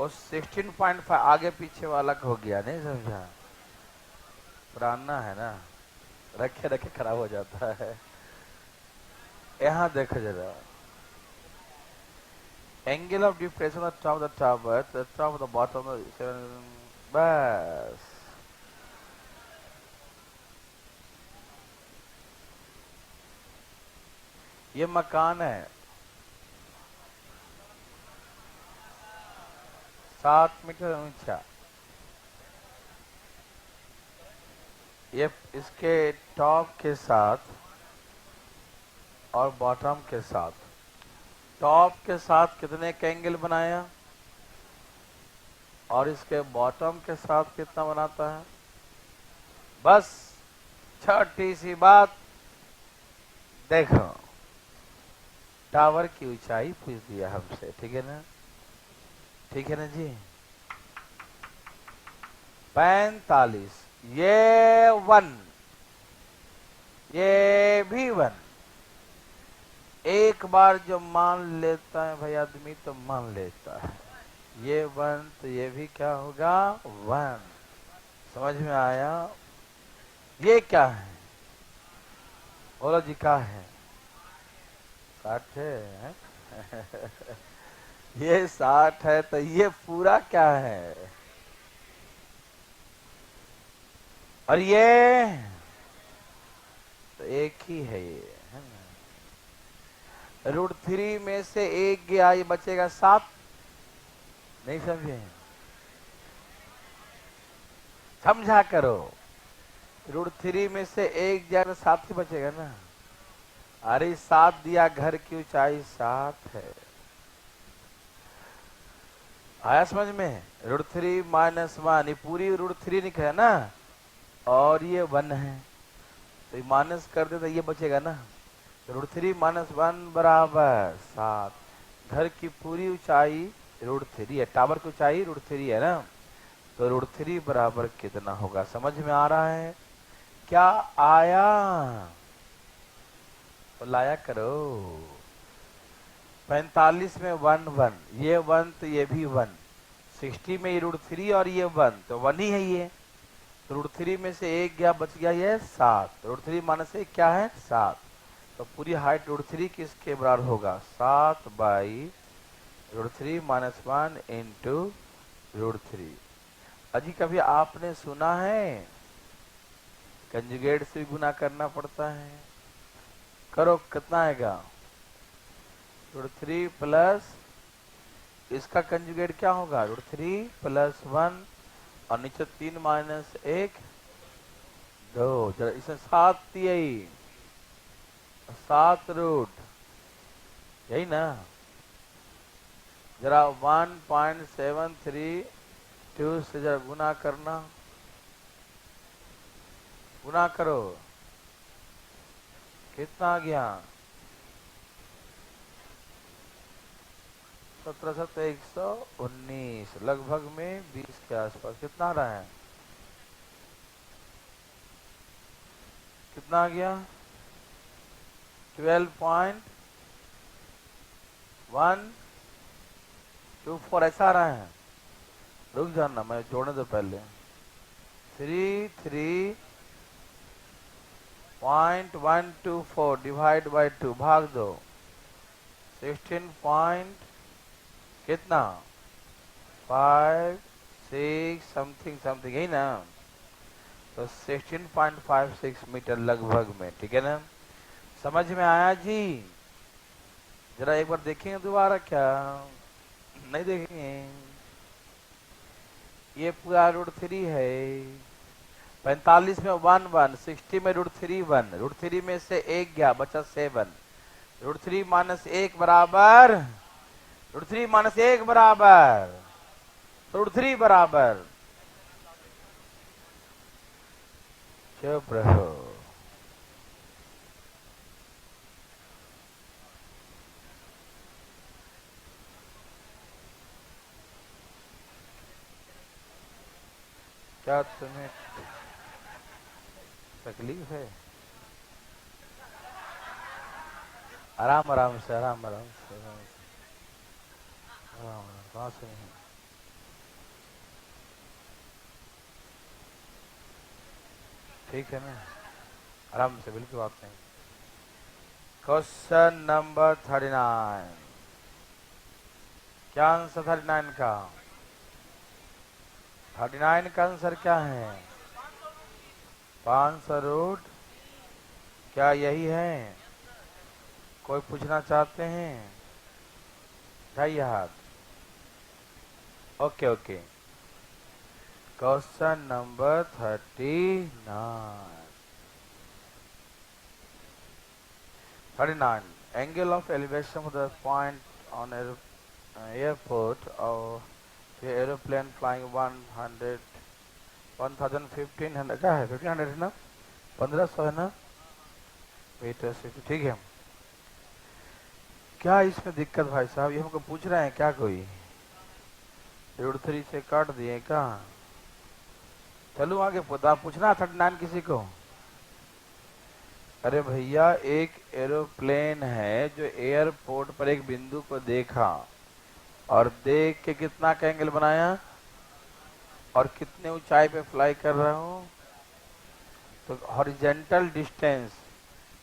16.5 आगे पीछे वाला हो गया, नहीं समझा? पुराना है ना, रखे रखे खराब हो जाता है। यहाँ देखो जरा, angle of depression of top the topper, the top the bottom, बस। ये मकान है 7 मीटर ऊंचा। ये इसके टॉप के साथ और बॉटम के साथ, टॉप के साथ कितने का एंगल बनाया और इसके बॉटम के साथ कितना बनाता है? बस छोटी सी बात। देखो, टावर की ऊंचाई पूछ दिया हमसे, ठीक है ना? ठीक है ना जी? 45, ये 1, ये भी 1। एक बार जो मान लेता है भाई आदमी, तो मान लेता है। ये 1 तो ये भी क्या होगा? 1। समझ में आया? ये क्या है? बोलो जी, क्या है? 60 है? ये 60 है, तो ये पूरा क्या है? और ये तो एक ही है, ये है ना? √3 में से एक गया, ये बचेगा 7। नहीं समझे? समझा करो। √3 में से एक गया तो 7 ही बचेगा ना। अरे 7 दिया, घर की ऊंचाई 7 है। आया समझ में? √3 - 1, ये पूरी √3 निकला ना, और ये 1 है, तो ये माइनस कर दे तो ये बचेगा ना। √3 - 1 बराबर 7। घर की पूरी ऊंचाई √3 है, टावर की ऊंचाई √3 है ना, तो √3 बराबर कितना होगा? समझ में आ रहा है? क्या आया? तो लाया करो। 45 में 1 1, ये 1 तो ये भी 1। 60 में ये √3 और ये 1, तो 1 ही है ये। तो √3 में से एक गया, बच गया ये 7। √3 माइनस 1 क्या है? 7। तो पूरी हाइट √3 किसके बराबर होगा? 7 बाई √3 - 1 इंटू √3। अजी कभी आपने सुना है कंजुगेट से गुना करना पड़ता है? करो, कितना आएगा? √3 प्लस इसका कंजुगेट क्या होगा? √3 + 1, और नीचे 3 - 1 2। जरा इसे 7 दिया, 7 रूट, यही ना? जरा 1.732 से जरा गुना करना, गुना करो, कितना आ गया? 17,119, लगभग में 20 के आसपास। कितना आ रहा है? कितना आ गया? 12.124 ऐसा आ रहा है। रुक जाना, मैं जोड़ने दो पहले। 33.124 डिवाइड बाई 2, भाग दो। 16 पॉइंट कितना 5 6 समथिंग समथिंग, यही ना। तो 16.56 मीटर लगभग में, ठीक है ना। समझ में आया जी। जरा एक बार देखेंगे दोबारा, क्या नहीं देखेंगे। ये पूरा √3 है। 45 में 1 1, 60 में √3 1, √3 में से 1 गया, बचा 7। √3 माइनस 1 बराबर, √3 माइनस 1 बराबर, √3 बराबर, चुप रहो। क्या तुम्हें तकलीफ है? आराम आराम से, आराम आराम से, आराम से, आराम आराम, कहाँ से नहीं? ठीक है ना, आराम से, बिल्कुल बात नहीं। Question number 39। क्या आंसर 39 का? 39 का आंसर क्या है? 500 √ क्या यही है? कोई पूछना चाहते हैं? उठाइए हाथ। Okay okay. Question number 39। Angle of elevation of the point on airport और एरोप्लेन फ्लाइंग 100 1500 क्या है? 1500 है ना, 1500 है ना मीटर से, ठीक है। क्या इसमें दिक्कत भाई साहब? ये हमको पूछ रहे हैं क्या? कोई √3 से काट दिए क्या? चलो आगे, पता पूछना 39 किसी को? अरे भैया, एक एरोप्लेन है जो एयरपोर्ट पर एक बिंदु को देखा और देख के कितना का एंगल बनाया और कितने ऊंचाई पे फ्लाई कर रहा हूं। तो हॉरिजेंटल डिस्टेंस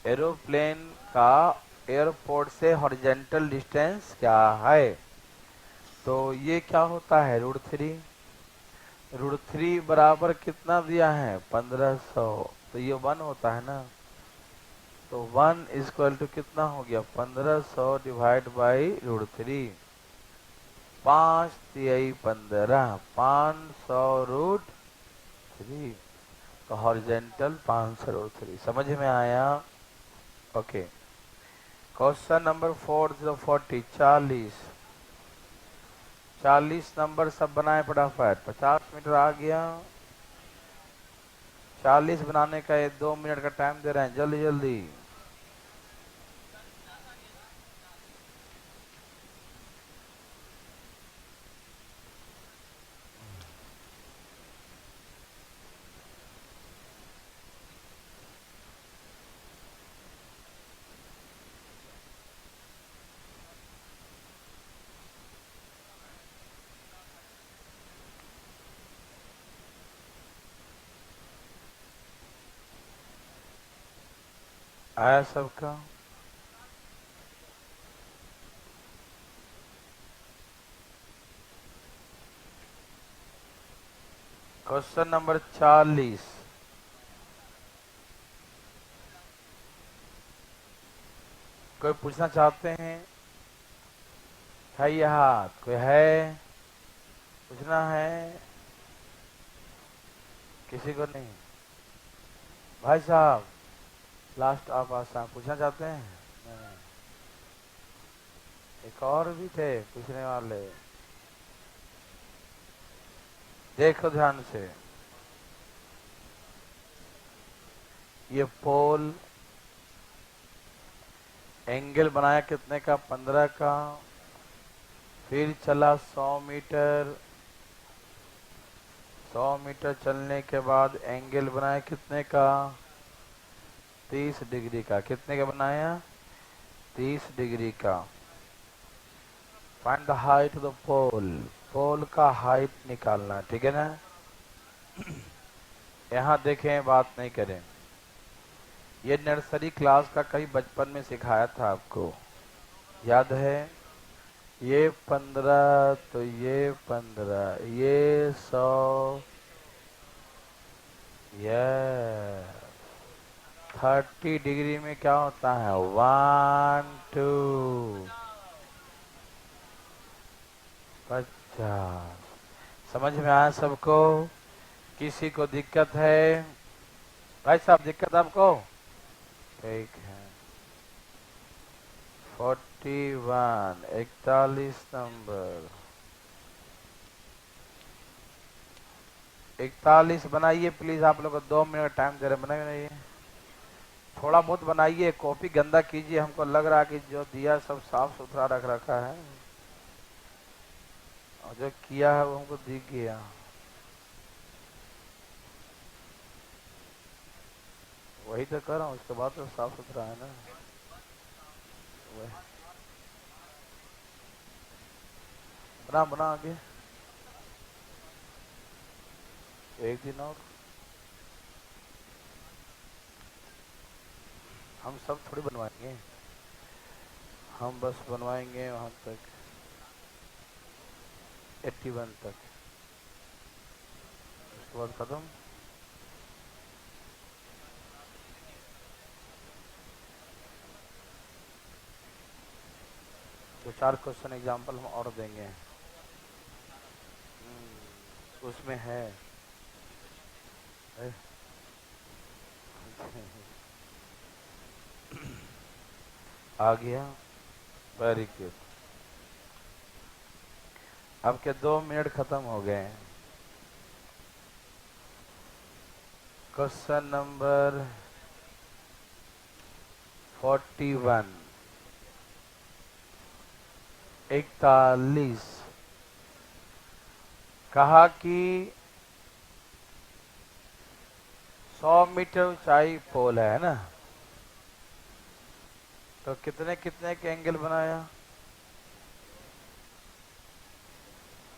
एरोप्लेन का एयरपोर्ट से हॉरिजेंटल डिस्टेंस क्या है? तो ये क्या होता है? √3। √3 बराबर कितना दिया है? 1500। तो ये 1 होता है ना। तो 1 इक्वल टू कितना हो गया? 1500 डिवाइड बाई √3। 5 3 15, 500 √3। तो हॉरिजेंटल 500 √3। समझ में आया? ओके। क्वेश्चन नंबर 40 40 नंबर सब बनाए फटाफट। 50 मीटर आ गया। 40 बनाने का ये 2 मिनट का टाइम दे रहे हैं, जल्दी जल्दी। आया सबका? Question number 40। कोई पूछना चाहते हैं? है ये हाथ? कोई है? पूछना है? किसी को नहीं? भाई साहब, लास्ट आप आसान पूछना चाहते हैं? नहीं। एक और भी थे पूछने वाले, देखो ध्यान से। ये पोल एंगल बनाया कितने का? 15 का। फिर चला 100 मीटर। 100 मीटर चलने के बाद एंगल बनाया कितने का? 30 डिग्री का। कितने का बनाया? 30 डिग्री का। Find the height of the pole. Pole का हाइट निकालना, ठीक है ना। यहाँ देखें, बात नहीं करें। ये नर्सरी क्लास का कहीं बचपन में सिखाया था आपको। याद है? ये 15 तो ये 15, ये 100, ये 30 डिग्री में क्या होता है? 1 2 50। समझ में आया सबको? किसी को दिक्कत है? भाई साहब दिक्कत आपको? ठीक है। 41, 41 नंबर। 41 बनाइए प्लीज। आप लोग को 2 मिनट टाइम दे रहे, बनाइए। थोड़ा बहुत बनाइए, कॉपी गंदा कीजिए। हमको लग रहा है कि जो दिया सब साफ सुथरा रख रखा है, और जो किया है वो हमको दिख गया। वही तो कर रहा हूँ, उसके बाद तो साफ सुथरा है ना। बना बना आगे। एक दिन और हम सब थोड़ी बनवाएंगे, हम बस बनवाएंगे वहां तक 81 तक, उसके बाद खत्म। तो 4 क्वेश्चन एग्जाम्पल हम और देंगे। उसमें है। आ गया, वेरी गुड। आपके 2 मिनट खत्म हो गए हैं। Question number 41, 41। कहा कि 100 मीटर ऊंचाई पोल है ना, तो कितने कितने के एंगल बनाया?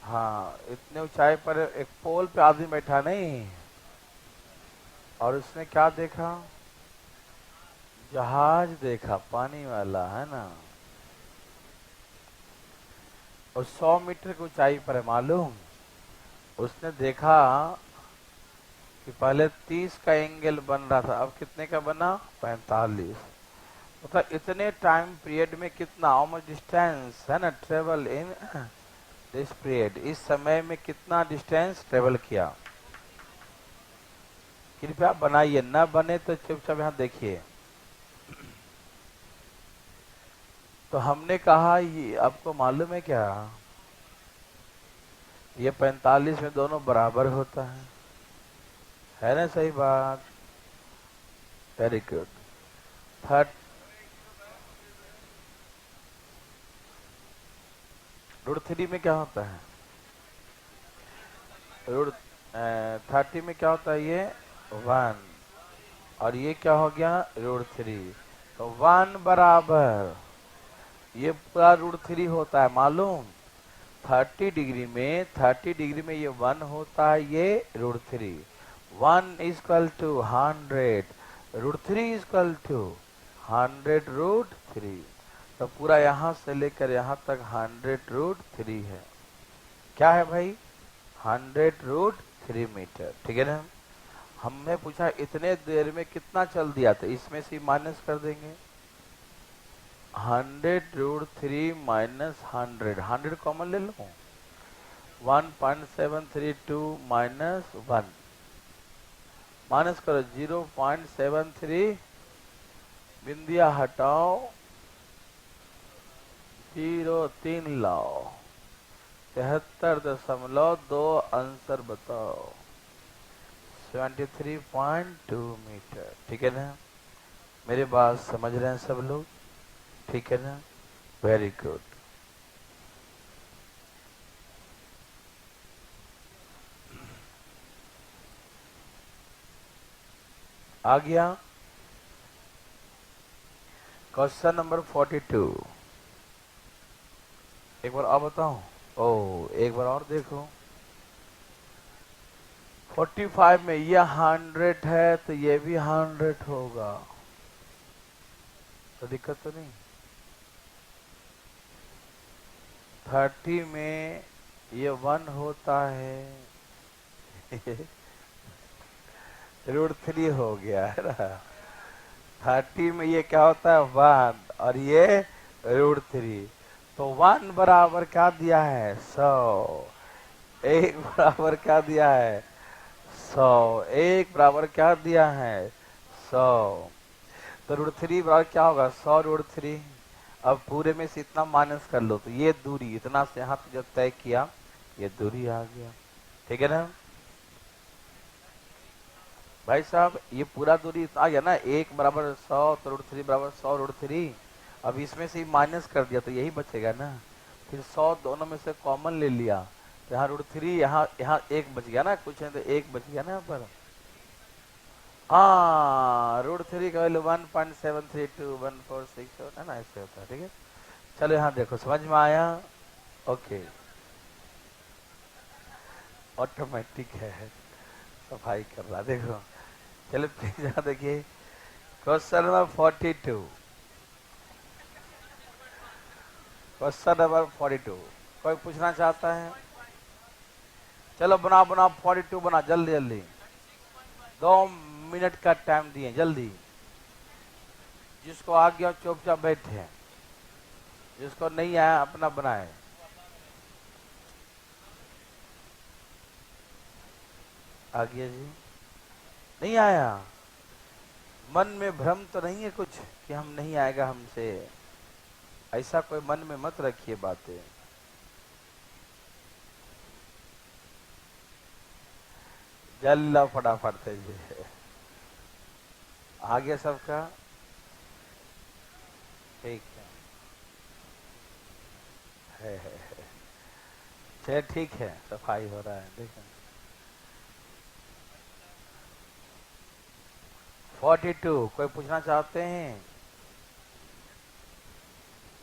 हाँ, इतने ऊंचाई पर एक पोल पे आदमी बैठा नहीं, और उसने क्या देखा? जहाज देखा, पानी वाला, है ना। और 100 मीटर की ऊंचाई पर है, मालूम। उसने देखा कि पहले 30 का एंगल बन रहा था, अब कितने का बना? 45। मतलब इतने टाइम पीरियड में कितना, हाउ मच डिस्टेंस है ना ट्रेवल इन दिस पीरियड, इस समय में कितना डिस्टेंस ट्रेवल किया। कृपया बनाइए, ना बने तो चुपचाप यहाँ देखिए। तो हमने कहा ये आपको मालूम है क्या, ये 45 में दोनों बराबर होता है ना? सही बात, वेरी गुड। थर्ड √3 में क्या होता है? रूट 30 में क्या होता है? ये 1, और ये क्या हो गया? √3। तो 1 बराबर ये पूरा √3 होता है, मालूम। 30 डिग्री में ये 1 होता है, ये √3। 1 इक्वल टू 100, √3 इक्वल टू 100 √3। तो पूरा यहां से लेकर यहां तक 100 √3 है। क्या है भाई? 100 √3 मीटर, ठीक है ना। हमने पूछा इतने देर में कितना चल दिया, तो इसमें से माइनस कर देंगे। 100 √3 माइनस 100, 100 कॉमन ले लो। 1.732 माइनस 1, माइनस करो 0.73, बिंदिया हटाओ, 0.3 लाओ, 73.2 आंसर बताओ। 73.2 मीटर, ठीक है ना। मेरी बात समझ रहे हैं सब लोग? ठीक है ना, वेरी गुड। आ गया क्वेश्चन नंबर 42। एक बार और बताऊं? ओ, एक बार और देखो। 45 में ये 100 है, तो ये भी 100 होगा, तो दिक्कत तो नहीं। 30 में ये 1 होता है √3 हो गया है ना। 30 में ये क्या होता है 1 और ये √3। तो 1 बराबर क्या दिया है 100, 1 बराबर क्या दिया है 100, 1 बराबर क्या दिया है 100। तो √3 बराबर क्या होगा 100 √3। अब पूरे में से इतना माइनस कर लो तो ये दूरी इतना से यहाँ जो तय किया ये दूरी आ गया। ठीक है ना भाई साहब, ये पूरा दूरी आ गया ना। 1 बराबर 100 तो √3 बराबर 100 √3। अब इसमें से माइनस कर दिया तो यही बचेगा ना। फिर 100 दोनों में से कॉमन ले लिया तो यहाँ √3 यहाँ यहाँ 1 बच गया ना, कुछ है तो 1 बच गया ना यहाँ पर। हाँ √3 का वैल्यू 1.732146 है ना, ऐसे होता है। ठीक है, चलो यहाँ देखो समझ में आया। ओके, ऑटोमेटिक है, सफाई कर रहा देखो। चलो प्लीज यहाँ देखिए क्वेश्चन नंबर 42। क्वेश्चन नंबर 42 कोई पूछना चाहता है? चलो बनाओ बनाओ 42 बना जल्दी जल्दी, 2 मिनट का टाइम दिए जल्दी। जिसको आ गया चुपचाप बैठे, जिसको नहीं आया अपना बनाए। आ गया जी? नहीं आया? मन में भ्रम तो नहीं है कुछ कि हम नहीं आएगा हमसे? ऐसा कोई मन में मत रखिए बातें। जल्ला फटाफट से जी आ गया सबका? ठीक है। चलिए ठीक है, सफाई हो रहा है देखो। 42 कोई पूछना चाहते हैं?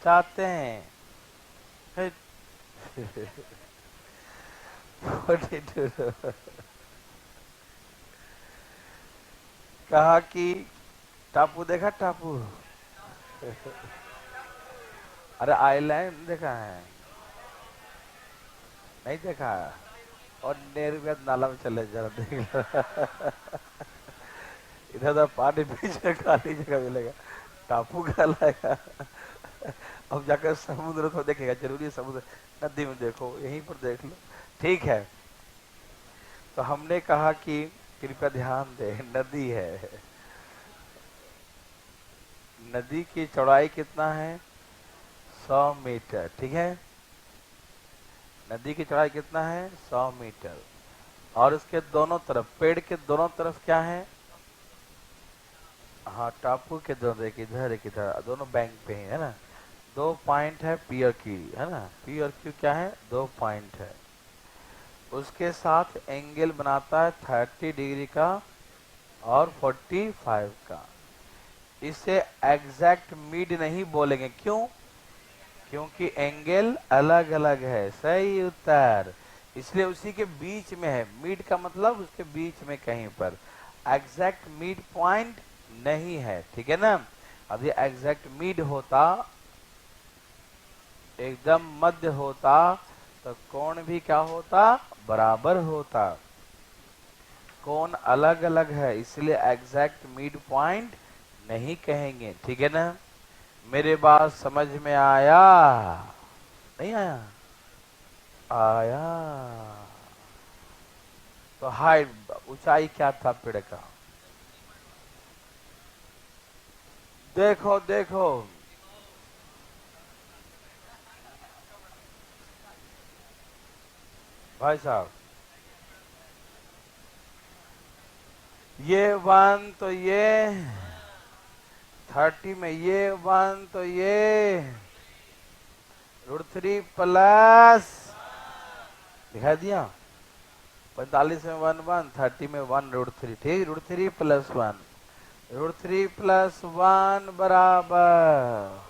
चाहते हैं? 42 कहा कि टापू देखा टापू अरे आइलैंड देखा है? नहीं देखा? और नेहरू नाला में चले जरा देख लो इधर तो पानी पीछे खाली जगह मिलेगा, टापू कहलाएगा। अब जाकर समुद्र तो देखेगा, जरूरी समुद्र नदी में देखो, यहीं पर देख लो। ठीक है, तो हमने कहा कि कृपया ध्यान दे, नदी है, नदी की चौड़ाई कितना है 100 मीटर। ठीक है, नदी की चौड़ाई कितना है 100 मीटर। और उसके दोनों तरफ, पेड़ के दोनों तरफ क्या है? हाँ टापू के दोनों, एक इधर एक इधर, दोनों बैंक पे है ना। 2 पॉइंट है पी और क्यू, है ना। पी और क्यू क्या है? 2 पॉइंट है। उसके साथ एंगल बनाता है 30 डिग्री का और 45 का। इसे एग्जैक्ट मिड नहीं बोलेंगे, क्यों? क्योंकि एंगल अलग अलग है। सही उत्तर। इसलिए उसी के बीच में है, मिड का मतलब उसके बीच में कहीं पर। एग्जैक्ट मिड पॉइंट नहीं है, ठीक है ना। अब ये एग्जैक्ट मिड होता, एकदम मध्य होता, तो कोण भी क्या होता? बराबर होता। कोण अलग अलग है, इसलिए एग्जैक्ट मिड पॉइंट नहीं कहेंगे, ठीक है ना। मेरे बात समझ में आया? नहीं आया? आया। तो हाइट, ऊंचाई क्या था पेड़ का? देखो देखो, भाई साहब, ये 1 तो ये 30 में ये 1 तो ये √3 प्लस, दिखा दिया 45 में 1 1, 30 में 1 √3। ठीक, √3 प्लस 1, √3 प्लस 1 बराबर,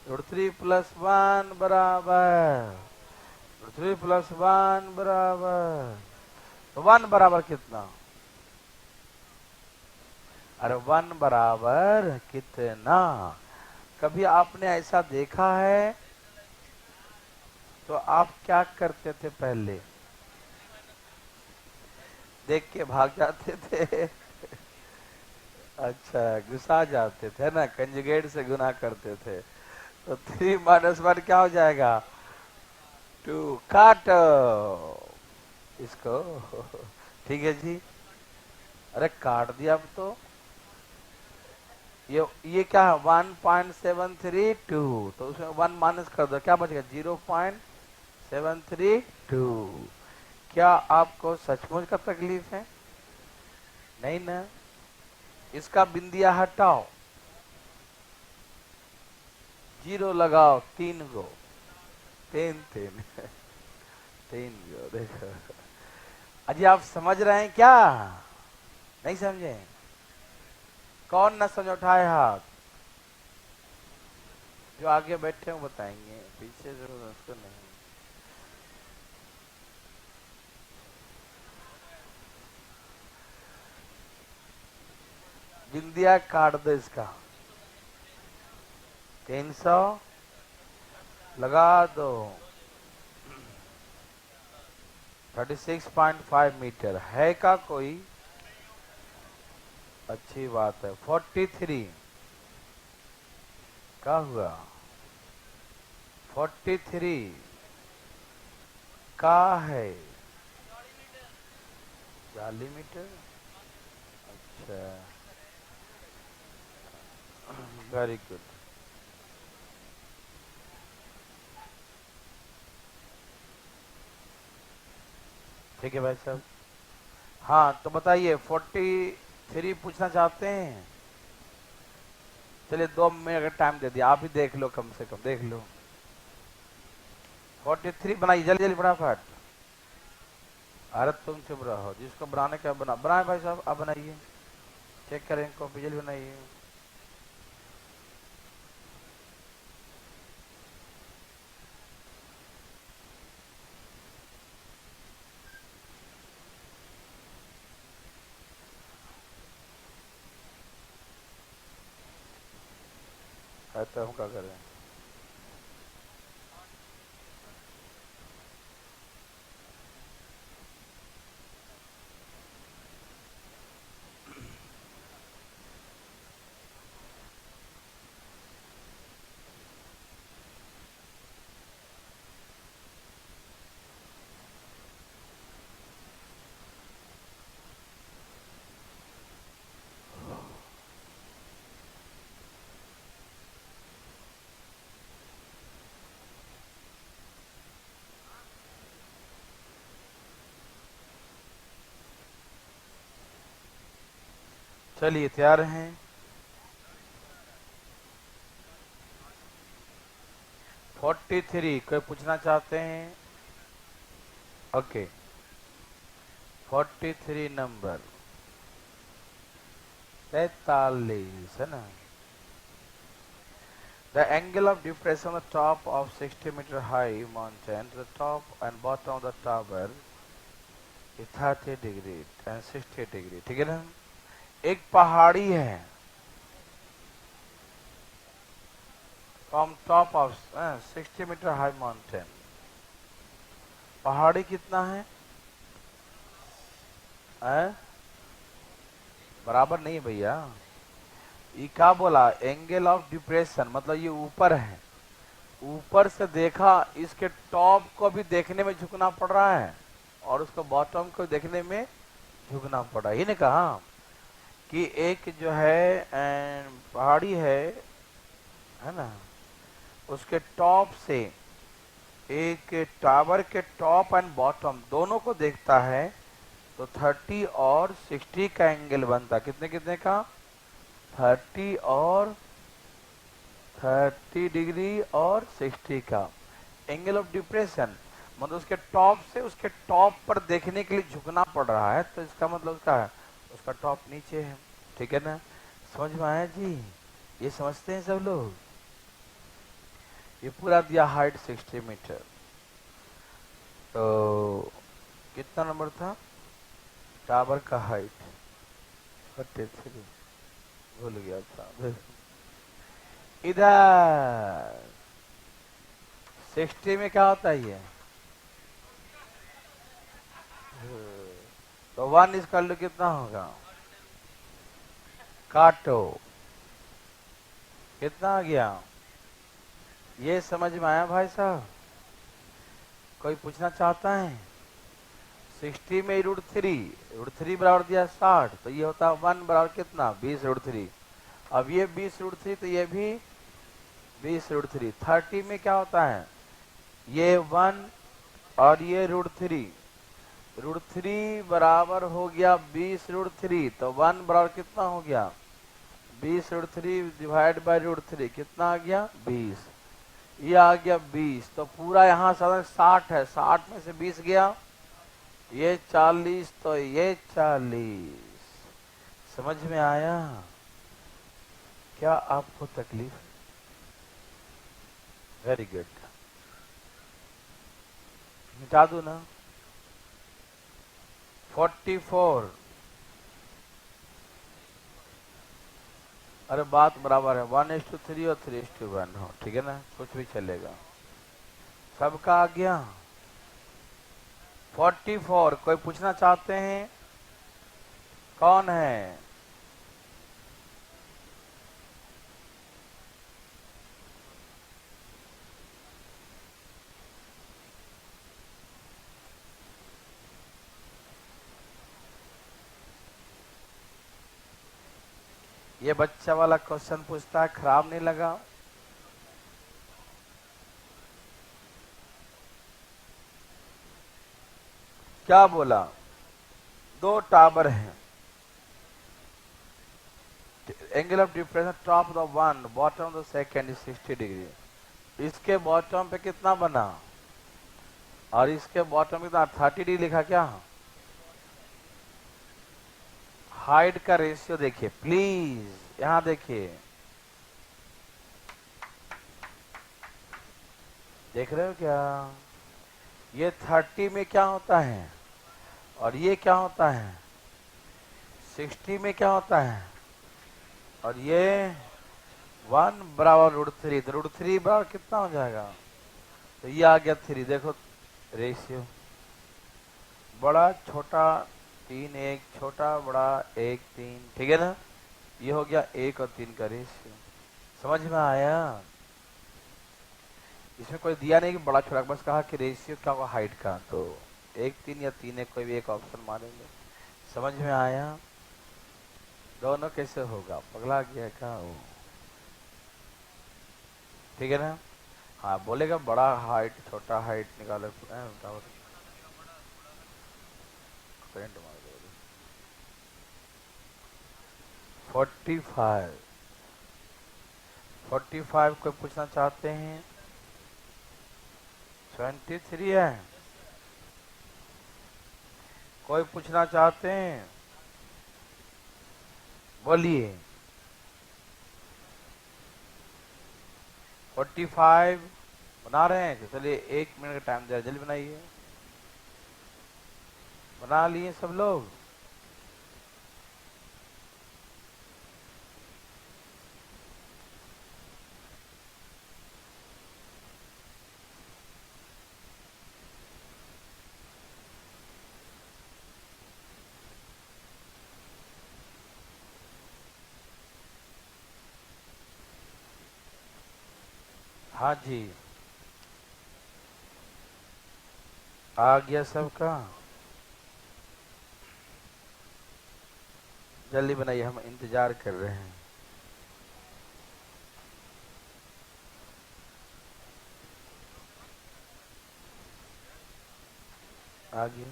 √3 प्लस 1 बराबर, √3 प्लस 1 बराबर। तो 1 बराबर कितना? अरे 1 बराबर कितना? कभी आपने ऐसा देखा है? तो आप क्या करते थे पहले? देख के भाग जाते थे? अच्छा, गुस्सा जाते थे ना, कंजुगेट से गुना करते थे। तो 3 - 1 क्या हो जाएगा? 2। काटो इसको। ठीक है जी। अरे काट दिया अब तो। ये क्या है? 1.732। तो उसमें 1 माइनस कर दो, क्या बचेगा? 0.732। क्या आपको सचमुच का तकलीफ है? नहीं ना। इसका बिंदिया हटाओ, 0 लगाओ, 3 गो। 3 3। 3 गो देखो। अजी आप समझ रहे हैं क्या? नहीं समझे? कौन ना समझ, उठाए हाथ। जो आगे बैठे हैं वो बताएंगे, पीछे जो उसको नहीं। बिंदिया काट दो इसका। 300 लगा दो। 36.5 मीटर है का कोई? अच्छी बात है। 43 क्या हुआ? 43 का है 40 मीटर। अच्छा, वेरी गुड। ठीक है भाई साहब। हाँ तो बताइए, 43 पूछना चाहते हैं? चलिए 2 मिनट का टाइम दे दिया, आप ही देख लो, कम से कम देख लो। 43 बनाइए, जल्दी जल्दी फटाफट। अरे तुम चुप रहो, जिसको बनाने का बनाए भाई साहब, आप बनाइए। चेक करें, कॉपी जल्दी बनाइए। तो हम क्या करें? चलिए तैयार हैं? 43 कोई पूछना चाहते हैं? ओके। 43 नंबर 43 है ना। The angle of depression on the top of 60-meter high mountain to the top and bottom of the tower is 30 degree and 60 degree. ठीक है ना। एक पहाड़ी है, from top of 60 metre high mountain. पहाड़ी कितना है? हैं? बराबर नहीं है भैया। ये क्या बोला? एंगल ऑफ डिप्रेशन, मतलब ये ऊपर है। ऊपर से देखा, इसके टॉप को भी देखने में झुकना पड़ रहा है और उसको बॉटम को देखने में झुकना पड़ रहा है। इन्हें कहा कि एक जो है पहाड़ी है ना, उसके टॉप से एक टावर के टॉप एंड बॉटम दोनों को देखता है तो 30 और 60 का एंगल बनता। कितने कितने का? 30 और 30 डिग्री और 60 का एंगल ऑफ डिप्रेशन। मतलब उसके टॉप से उसके टॉप पर देखने के लिए झुकना पड़ रहा है, तो इसका मतलब क्या है? उसका टॉप नीचे है। ठीक है ना। समझ में आया जी? ये समझते हैं सब लोग? ये पूरा दिया हाइट 60 मीटर। तो कितना नंबर था टावर का हाइट? 43। भूल गया था। इधर 60 में क्या होता है ये? तो 1 इक्वल टू कितना होगा? काटो, कितना आ गया? ये समझ में आया भाई साहब? कोई पूछना चाहता है? 60 में √3 बराबर दिया 60, तो ये होता है 1 बराबर कितना? 20√3। अब ये 20√3, तो ये भी 20√3। 30 में क्या होता है? ये 1 और ये √3 बराबर हो गया 20√3, तो 1 बराबर कितना हो गया? 20√3 डिवाइड बाय √3, कितना आ गया? 20। ये आ गया 20, तो पूरा यहाँ 60 है, 60 में से 20 गया, ये 40, तो ये 40। समझ में आया? क्या आपको तकलीफ? वेरी गुड, मिटा दू ना। 44, अरे बात बराबर है, 1:3 और 3:1 हो, ठीक है ना, कुछ भी चलेगा, सबका आ गया। 44, कोई पूछना चाहते हैं? कौन है? ये बच्चा वाला क्वेश्चन पूछता है, खराब नहीं लगा? क्या बोला? 2 टावर हैं, angle of difference top of the one bottom of the second is 60 degree. इसके बॉटम पे कितना बना और इसके बॉटम में कितना? 30 डिग्री लिखा क्या? हाइट का रेशियो देखिए प्लीज, यहां देखिए, देख रहे हो क्या? ये 30 में क्या होता है और ये क्या होता है? 60 में क्या होता है? और ये 1 बराबर √3, तो √3 बराबर कितना हो जाएगा? तो ये आ गया 3। देखो रेशियो, बड़ा छोटा 3 1, छोटा बड़ा 1 3, ठीक है ना? ये हो गया 1 और 3 का रेशियो। समझ में आया? इसमें कोई दिया नहीं कि बड़ा छोटा, बस कहा कि रेशियो क्या होगा हाइट का, तो 1 3 या 3 1 कोई भी एक ऑप्शन मानेंगे। समझ में आया? दोनों कैसे होगा? पगला गया क्या वो? ठीक है ना? हाँ बोलेगा बड़ा हाइट छोटा हाइट निकालो, करंट मार दो। 45, 45 कोई पूछना चाहते हैं? 23 है, कोई पूछना चाहते हैं? बोलिए। 45 बना रहे हैं? चलिए 1 मिनट का टाइम दे, जल्दी बनाइए। बना लिए सब लोग? हाँ जी, आ गया सबका? जल्दी बनाइए, हम इंतजार कर रहे हैं। आ गया?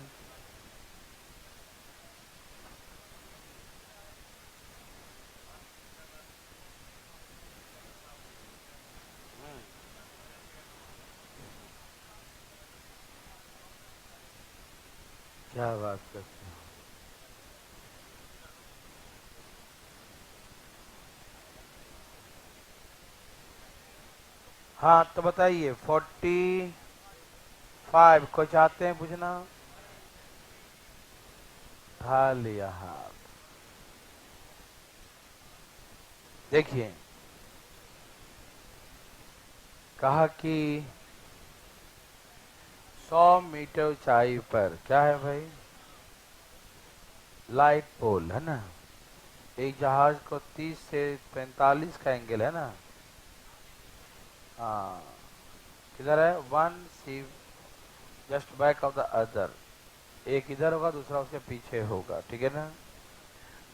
क्या बात करते हैं? हाँ तो बताइए, 45 को चाहते हैं पूछना? हाँ लिया हाथ। देखिए, कहा कि 100 मीटर ऊंचाई पर क्या है भाई? लाइट पोल है ना। एक जहाज को 30 से 45 का एंगल है ना। हाँ, किधर है? One ship just back of the other. एक इधर होगा, दूसरा उसके पीछे होगा, ठीक है ना।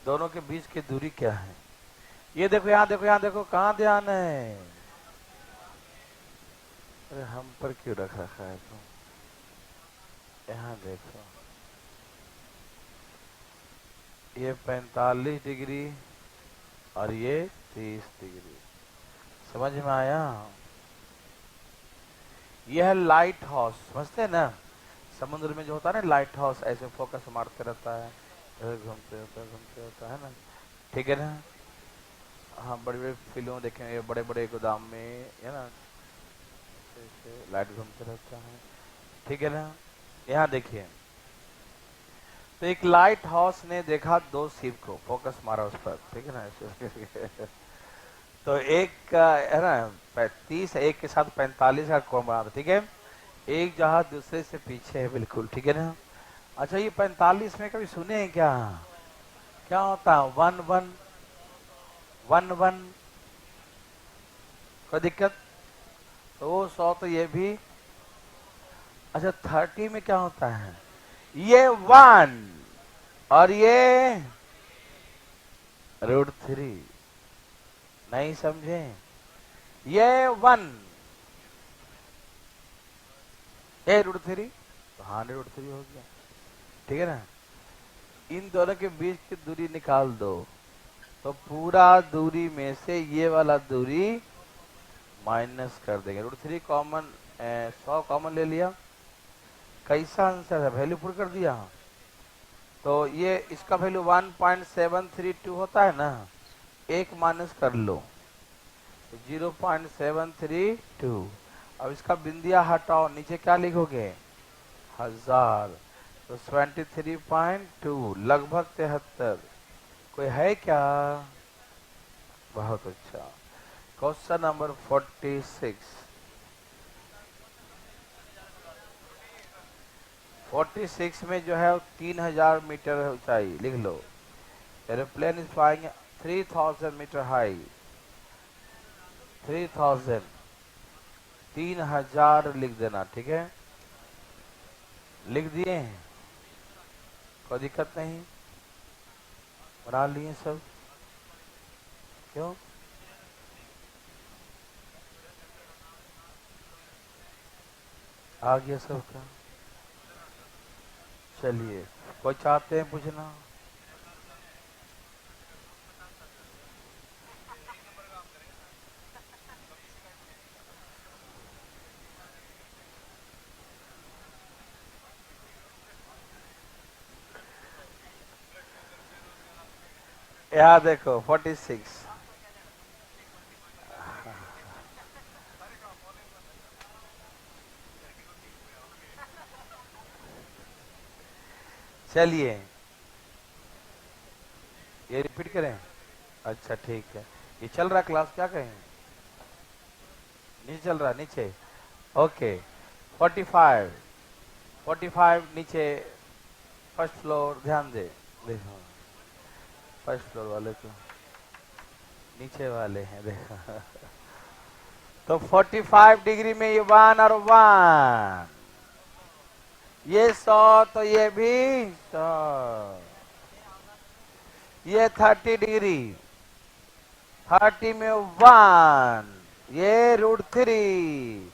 दोनों के बीच की दूरी क्या है? ये देखो, यहाँ देखो, यहाँ देखो, कहाँ ध्यान है? अरे हम पर क्यों रख रखा है तुम? यहाँ देखो, ये 45 डिग्री और ये 30 डिग्री। समझ में आया? यह है लाइट हाउस, समझते हैं ना? समुद्र में जो होता है ना लाइट हाउस, ऐसे फोकस मारते रहता है, घूमते होता है ना, ठीक है ना। हाँ, बड़े बड़े फिल्मों देखेंगे, बड़े बड़े गोदाम में है ना, लाइट घूमते रहता है, ठीक है ना। यहाँ देखिए, तो एक लाइट हाउस ने देखा दो शिप को, फोकस मारा उस पर, ठीक है ना, ऐसे तो एक का है ना 30, एक के साथ 45 का कोण बना, ठीक है। एक जहाज दूसरे से पीछे है बिल्कुल, ठीक है ना। अच्छा, ये 45 में कभी सुने हैं क्या? क्या होता है? वन वन वन वन, कोई दिक्कत? तो वो 100 तो ये भी। अच्छा, 30 में क्या होता है? ये 1 और ये √3। नहीं समझे? ये 1, ये √3, तो हाँ √3 हो गया, ठीक है ना। इन दोनों के बीच की दूरी निकाल दो, तो पूरा दूरी में से ये वाला दूरी माइनस कर देंगे। √3 कॉमन, 100 कॉमन ले लिया। कैसा आंसर है? वैल्यू पुट कर दिया। तो ये इसका वैल्यू 1.732 होता है ना, एक माइनस कर लो तो 0.732। अब इसका बिंदिया हटाओ, नीचे क्या लिखोगे? 1000, तो 23.2, लगभग 73। कोई है क्या? बहुत अच्छा। Question number 46। 46 में जो है 3000 मीटर ऊंचाई लिख लो। Aeroplane is flying 3000 metre high. 3000, 3000 लिख देना, ठीक है। लिख दिए हैं, कोई दिक्कत नहीं, बना लिए सब। क्यों? आ गया सबका? चलिए, कोई चाहते हैं पूछना? यहाँ देखो 46। चलिए, ये रिपीट करें? अच्छा ठीक है। ये चल रहा क्लास, क्या कहें? नीचे चल रहा, नीचे, ओके। 45, 45 नीचे, फर्स्ट फ्लोर, ध्यान दे, देखो फर्स्ट फ्लोर वाले तो नीचे वाले हैं, देखो। तो 45 डिग्री में ये 1 और 1, ये 100, तो ये भी 100। ये 30 डिग्री, 30 में 1, ये √3,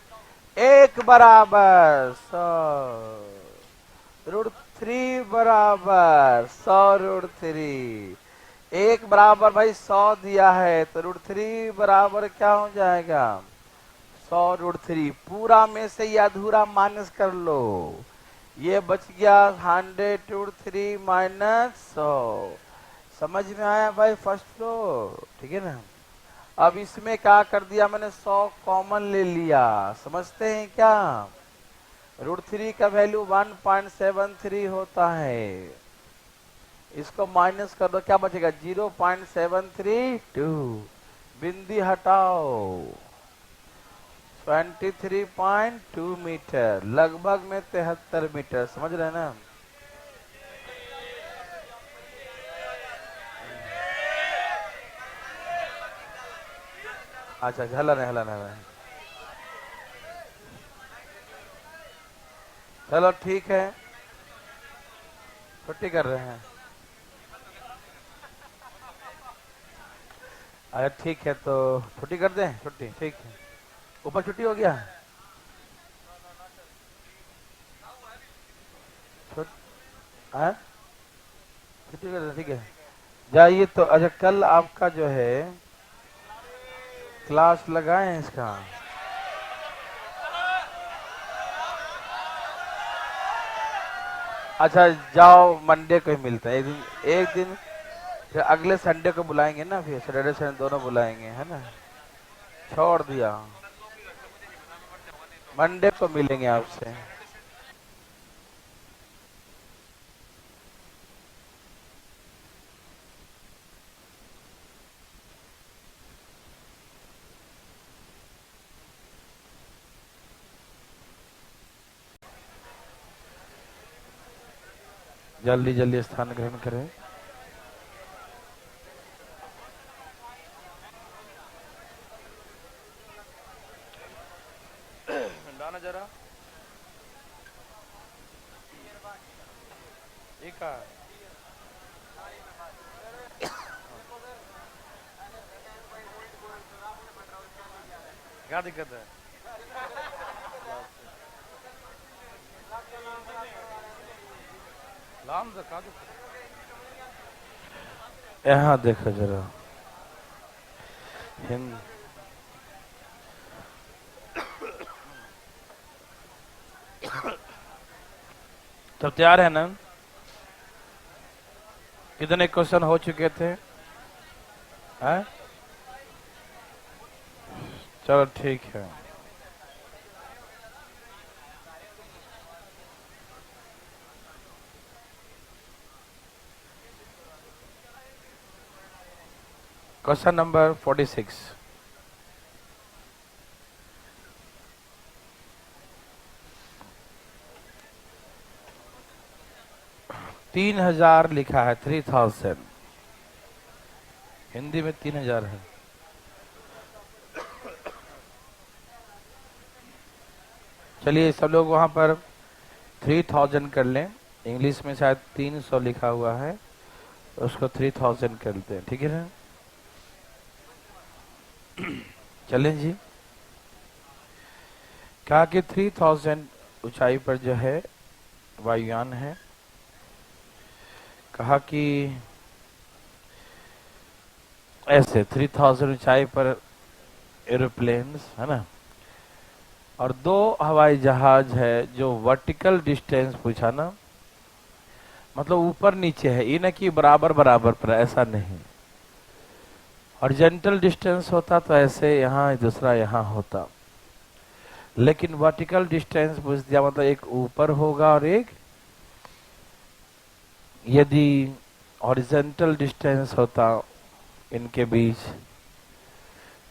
एक बराबर 100, √3 बराबर 100, √3, एक बराबर भाई 100 दिया है, तो √3 बराबर क्या हो जाएगा? 100 √3। पूरा में से ये अधूरा माइनस कर लो, ये बच गया 100 √3 माइनस 100। समझ में आया भाई फर्स्ट फ्लोर, ठीक है ना। अब इसमें क्या कर दिया मैंने? 100 कॉमन ले लिया, समझते हैं क्या? √3 का वैल्यू 1.73 होता है, इसको माइनस कर दो, क्या बचेगा? 0.732। बिंदी हटाओ, 23.2 मीटर, लगभग में 73 मीटर। समझ रहे हैं ना? अच्छा, हलन है, हलन है। चलो ठीक है, छुट्टी कर रहे हैं। अरे ठीक है, तो छुट्टी कर दें? छुट्टी ठीक है, ऊपर छुट्टी हो गया। हाँ? छुट्टी कर दें, ठीक है, जाइए। तो अच्छा, कल आपका जो है क्लास लगाए इसका? अच्छा, जाओ, मंडे को ही मिलते हैं। एक दिन फिर अगले संडे को बुलाएंगे ना, फिर सैटरडे संडे दोनों बुलाएंगे, है ना? छोड़ दिया, मंडे को मिलेंगे आपसे। जल्दी जल्दी स्थान ग्रहण करें। डाना जरा एक का। क्या दिक्कत है? लाम से का दिक्कत? यहाँ देखो जरा, हिंद सब तैयार है ना? कितने क्वेश्चन हो चुके थे? हैं? चलो ठीक है। Question number 46। तीन 3000 लिखा है, 3000। हिंदी में 3000 है। चलिए सब लोग वहां पर 3000 कर लें। इंग्लिश में शायद 300 लिखा हुआ है, उसको 3000 करते हैं, ठीक है ना? चलें जी। कहा कि 3000 ऊंचाई पर जो है वायुयान है। कहा कि ऐसे 3000 ऊंचाई पर एरोप्लेन्स, है ना? और दो हवाई जहाज है जो वर्टिकल डिस्टेंस पूछा ना, मतलब ऊपर नीचे है, ये ना कि बराबर बराबर पर, ऐसा नहीं। हॉरिजॉन्टल डिस्टेंस होता तो ऐसे यहाँ दूसरा यहाँ होता, लेकिन वर्टिकल डिस्टेंस पूछ दिया, मतलब एक ऊपर होगा और एक, यदि हॉरिजॉन्टल डिस्टेंस होता इनके बीच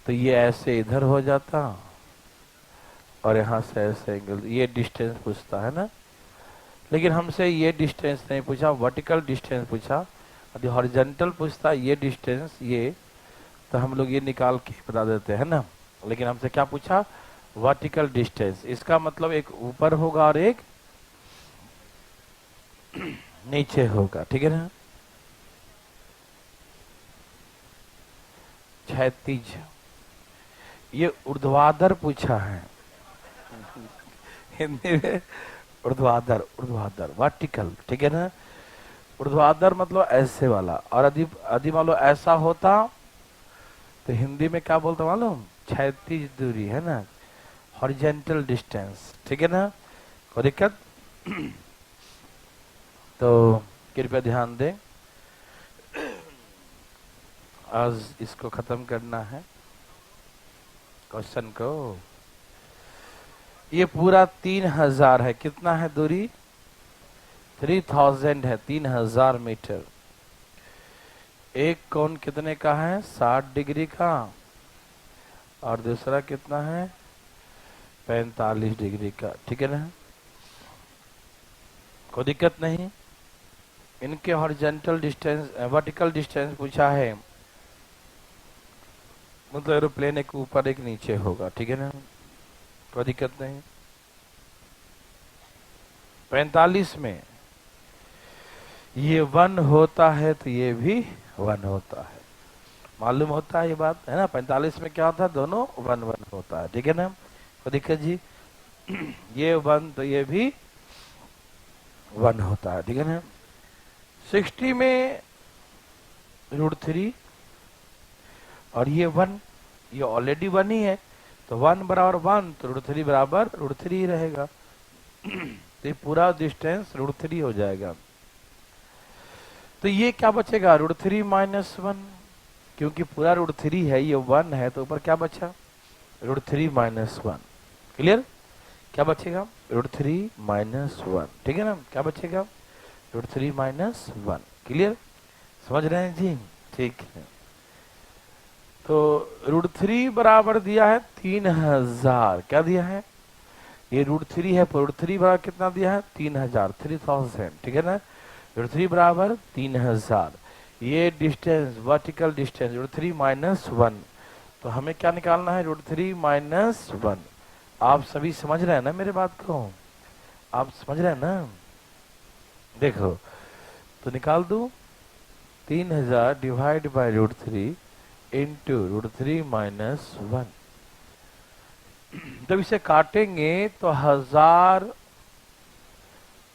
तो ये ऐसे इधर हो जाता और यहाँ से ऐसे एंगल, ये डिस्टेंस पूछता है ना। लेकिन हमसे ये डिस्टेंस नहीं पूछा, वर्टिकल डिस्टेंस पूछा। यदि हॉरिजॉन्टल पूछता ये डिस्टेंस, ये तो हम लोग ये निकाल के बता देते हैं ना। लेकिन हमसे क्या पूछा? Vertical distance. इसका मतलब एक ऊपर होगा और एक नीचे होगा, ठीक है ना? क्षैतिज, ये ऊर्ध्वाधर पूछा है हिंदी में। ऊर्ध्वाधर, ऊर्ध्वाधर वर्टिकल, ठीक है ना? ऊर्ध्वाधर मतलब ऐसे वाला। और यदि यदि मान लो ऐसा होता तो हिंदी में क्या बोलते मालूम? क्षैतिज दूरी, है ना? हॉरिजॉन्टल डिस्टेंस, ठीक है ना? कोई दिक्कत? तो कृपया ध्यान दें, आज इसको खत्म करना है क्वेश्चन को। ये पूरा 3000 है। कितना है दूरी? 3000 है, 3000 मीटर। एक कोण कितने का है? 60 डिग्री का। और दूसरा कितना है? 45 डिग्री का, ठीक है ना, कोई दिक्कत नहीं। इनके हॉरिजॉन्टल डिस्टेंस, वर्टिकल डिस्टेंस पूछा है, मतलब एरोप्लेन एक ऊपर एक नीचे होगा, ठीक है ना, कोई दिक्कत नहीं। 45 में ये 1 होता है तो ये भी 1 होता है, मालूम होता है ये बात है ना। 45 में क्या होता है, दोनों 1 1 होता है, ठीक है ना, कोई दिक्कत जी। ये 1 तो ये भी 1 होता है, ठीक है ना। 60 में √3 और ये 1, ये ऑलरेडी 1 ही है, तो 1 बराबर 1 तो √3 बराबर √3 ही रहेगा। तो ये पूरा डिस्टेंस √3 हो जाएगा। तो ये क्या बचेगा, √3 - 1, क्योंकि पूरा √3 है, ये 1 है, तो ऊपर क्या बचा, √3 - 1। क्लियर, क्या बचेगा, √3 - 1, ठीक है ना, क्या बचेगा, √3 - 1। क्लियर, समझ रहे हैं जी, ठीक है। तो √3 बराबर दिया है 3000, क्या दिया है, ये √3 है, √3 बराबर कितना दिया है, 3000, 3000, ठीक है ना। √3 बराबर 3000, ये डिस्टेंस, वर्टिकल डिस्टेंस √3 - 1, तो हमें क्या निकालना है, √3 - 1। आप सभी समझ रहे हैं ना मेरे बात को, आप समझ रहे हैं ना, देखो तो निकाल दू, 3000 डिवाइड बाय √3 इंटू √3 - 1। जब इसे काटेंगे तो 1000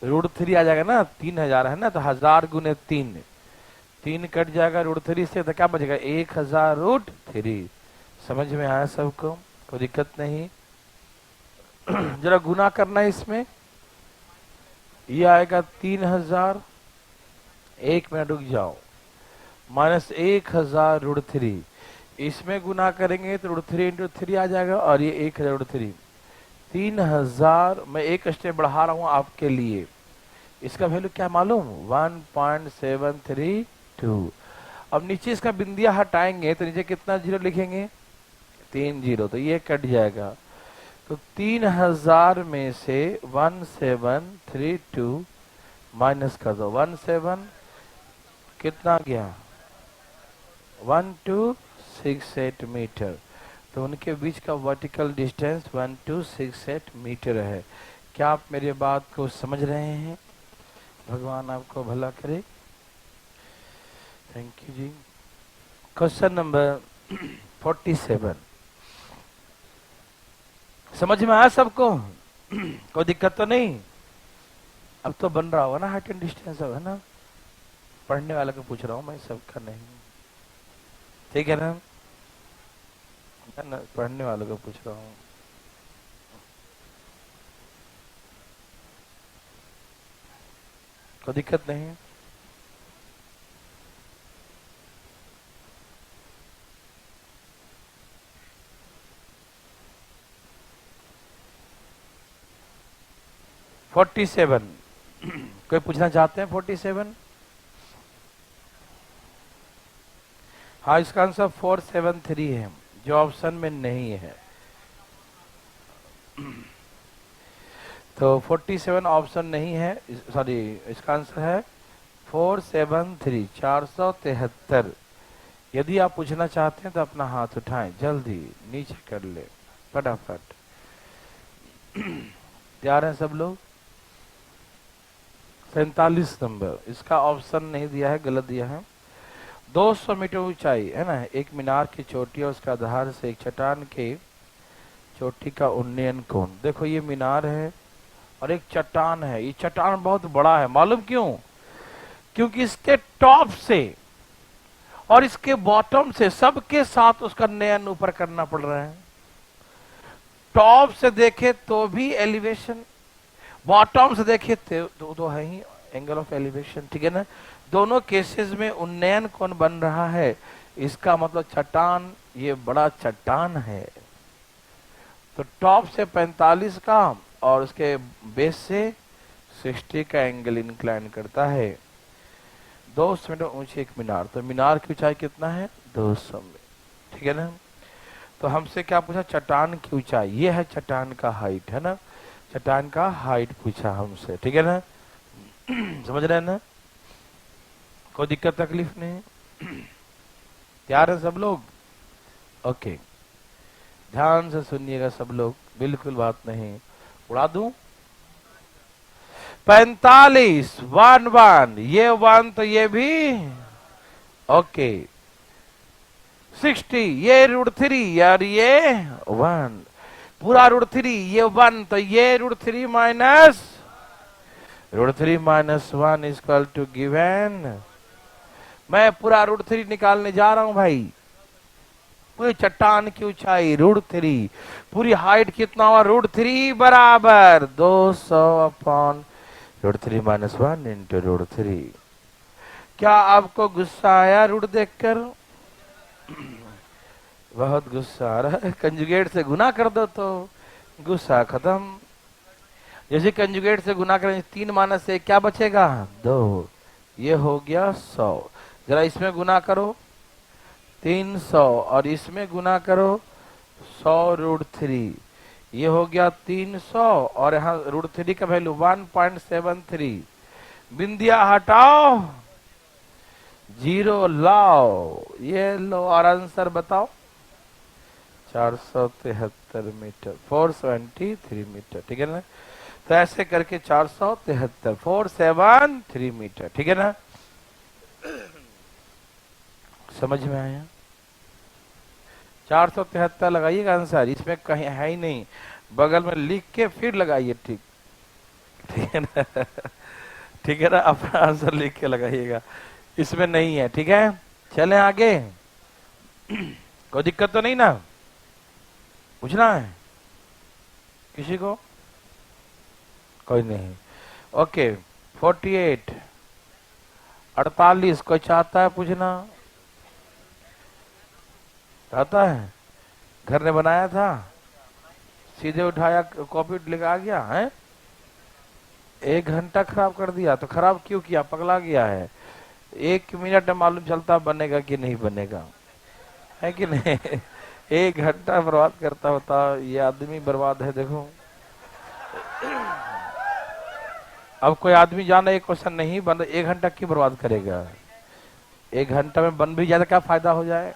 √3 आ जाएगा ना, 3000 है ना, तो 1000 गुने 3, 3 कट जाएगा √3 से, तो क्या बचेगा, 1000 √3। समझ में आया सबको, कोई दिक्कत नहीं। जरा गुना करना है इसमें, ये आएगा 3000, 1 मिनट रुक जाओ, -1000 √3, इसमें गुना करेंगे तो √3 इंटू 3 आ जाएगा, और ये 1000 √3, 3000, मैं एक स्टेप बढ़ा रहा हूं आपके लिए, इसका वैल्यू क्या मालूम, 1.732। अब नीचे इसका बिंदिया हटाएंगे तो नीचे कितना जीरो लिखेंगे, 3 जीरो, तो ये कट जाएगा। तो 3000 में से 1732 माइनस कर दो, 17 कितना गया, 1268 मीटर। तो उनके बीच का वर्टिकल डिस्टेंस 1268 मीटर है। क्या आप मेरी बात को समझ रहे हैं, भगवान आपको भला करे, thank you ji. Question number 47, समझ में आया सबको, कोई दिक्कत तो नहीं, अब तो बन रहा होगा ना हाइट एंड डिस्टेंस, है ना, पढ़ने वाले को पूछ रहा हूं मैं, सबका नहीं, ठीक है ना, पढ़ने वालों को पूछ रहा हूँ। कोई दिक्कत नहीं, फोर्टी सेवन, कोई पूछना चाहते हैं 47? हाँ, इसका आंसर 473 है, जो ऑप्शन में नहीं है। तो 47 ऑप्शन नहीं है, सॉरी, इसका आंसर है 473, 473। यदि आप पूछना चाहते हैं तो अपना हाथ उठाएं, जल्दी नीचे कर ले, फटाफट। तैयार हैं सब लोग? 47 नंबर, इसका ऑप्शन नहीं दिया है, गलत दिया है। 200 मीटर ऊंचाई है ना, एक मीनार की चोटी और उसका आधार से एक चट्टान के चोटी का उन्नयन कोण। देखो ये मीनार है और एक चट्टान है, ये चट्टान बहुत बड़ा है, मालूम क्यों, क्योंकि इसके टॉप से और इसके बॉटम से सबके साथ उसका नयन ऊपर करना पड़ रहा है। टॉप से देखे तो भी एलिवेशन, बॉटम से देखे तो है ही एंगल ऑफ एलिवेशन, ठीक है ना। दोनों केसेस में उन्नयन कौन बन रहा है, इसका मतलब चट्टान, ये बड़ा चट्टान है। तो टॉप से 45 का और उसके बेस से 60 का एंगल इंक्लाइन करता है। 200 मीटर ऊंची एक मीनार, तो मीनार की ऊंचाई कितना है, 200 मीटर, ठीक है ना। तो हमसे क्या पूछा, चट्टान की ऊंचाई, ये है चट्टान का हाइट, है ना, चट्टान का हाइट पूछा हमसे, ठीक है ना। समझ रहे हैं ना, कोई दिक्कत तकलीफ नहीं। तैयार है सब लोग? ओके, ध्यान से सुनिएगा सब लोग, बिल्कुल बात नहीं उड़ा दूं। 45 वन वन, ये वन तो ये भी ओके। 60 ये √3 यार, ये वन पूरा √3, ये वन तो ये √3 minus √3 minus one equal to given. मैं पूरा √3 निकालने जा रहा हूं भाई। पूरी चट्टान की ऊंचाई √3, पूरी हाइट कितना हुआ, √3 बराबर 200 अपॉन √3 माइनस वन इंटू √3। क्या आपको गुस्सा आया रूट देखकर? बहुत गुस्सा आ रहा है। कंजुगेट से गुना कर दो तो गुस्सा खत्म। जैसे कंजुगेट से गुना करें 3 माइनस 1 क्या बचेगा, 2, ये हो गया 100। जरा इसमें गुना करो 300 और इसमें गुना करो 100√3, ये हो गया 300 और यहाँ √3 का वैल्यू 1.73। बिंदिया हटाओ, 0 लाओ, ये लो और आंसर बताओ, 473 मीटर, 473 मीटर, ठीक है ना। तो ऐसे करके 473 473 मीटर, ठीक है ना। समझ में आया? 473 लगाइएगा आंसर, इसमें कहीं है ही नहीं, बगल में लिख के फिर लगाइए, ठीक, ठीक है ना। ठीक है ना, अपना आंसर लिख के लगाइएगा, इसमें नहीं है, ठीक है। चलें आगे, कोई दिक्कत तो नहीं ना, पूछना है किसी को? कोई नहीं, ओके। 48 48 कोई चाहता है पूछना? चाहता है? घर ने बनाया था, सीधे उठाया कॉपी लेकर आ गया है, 1 घंटा खराब कर दिया। तो खराब क्यों किया, पगला गया है। 1 मिनट में मालूम चलता बनेगा कि नहीं बनेगा, है कि नहीं। 1 घंटा बर्बाद करता होता, ये आदमी बर्बाद है। देखो अब कोई आदमी जाना एक क्वेश्चन नहीं बन, 1 घंटा क्यों बर्बाद करेगा? 1 घंटा में बन भी जाए तो क्या फायदा हो जाए?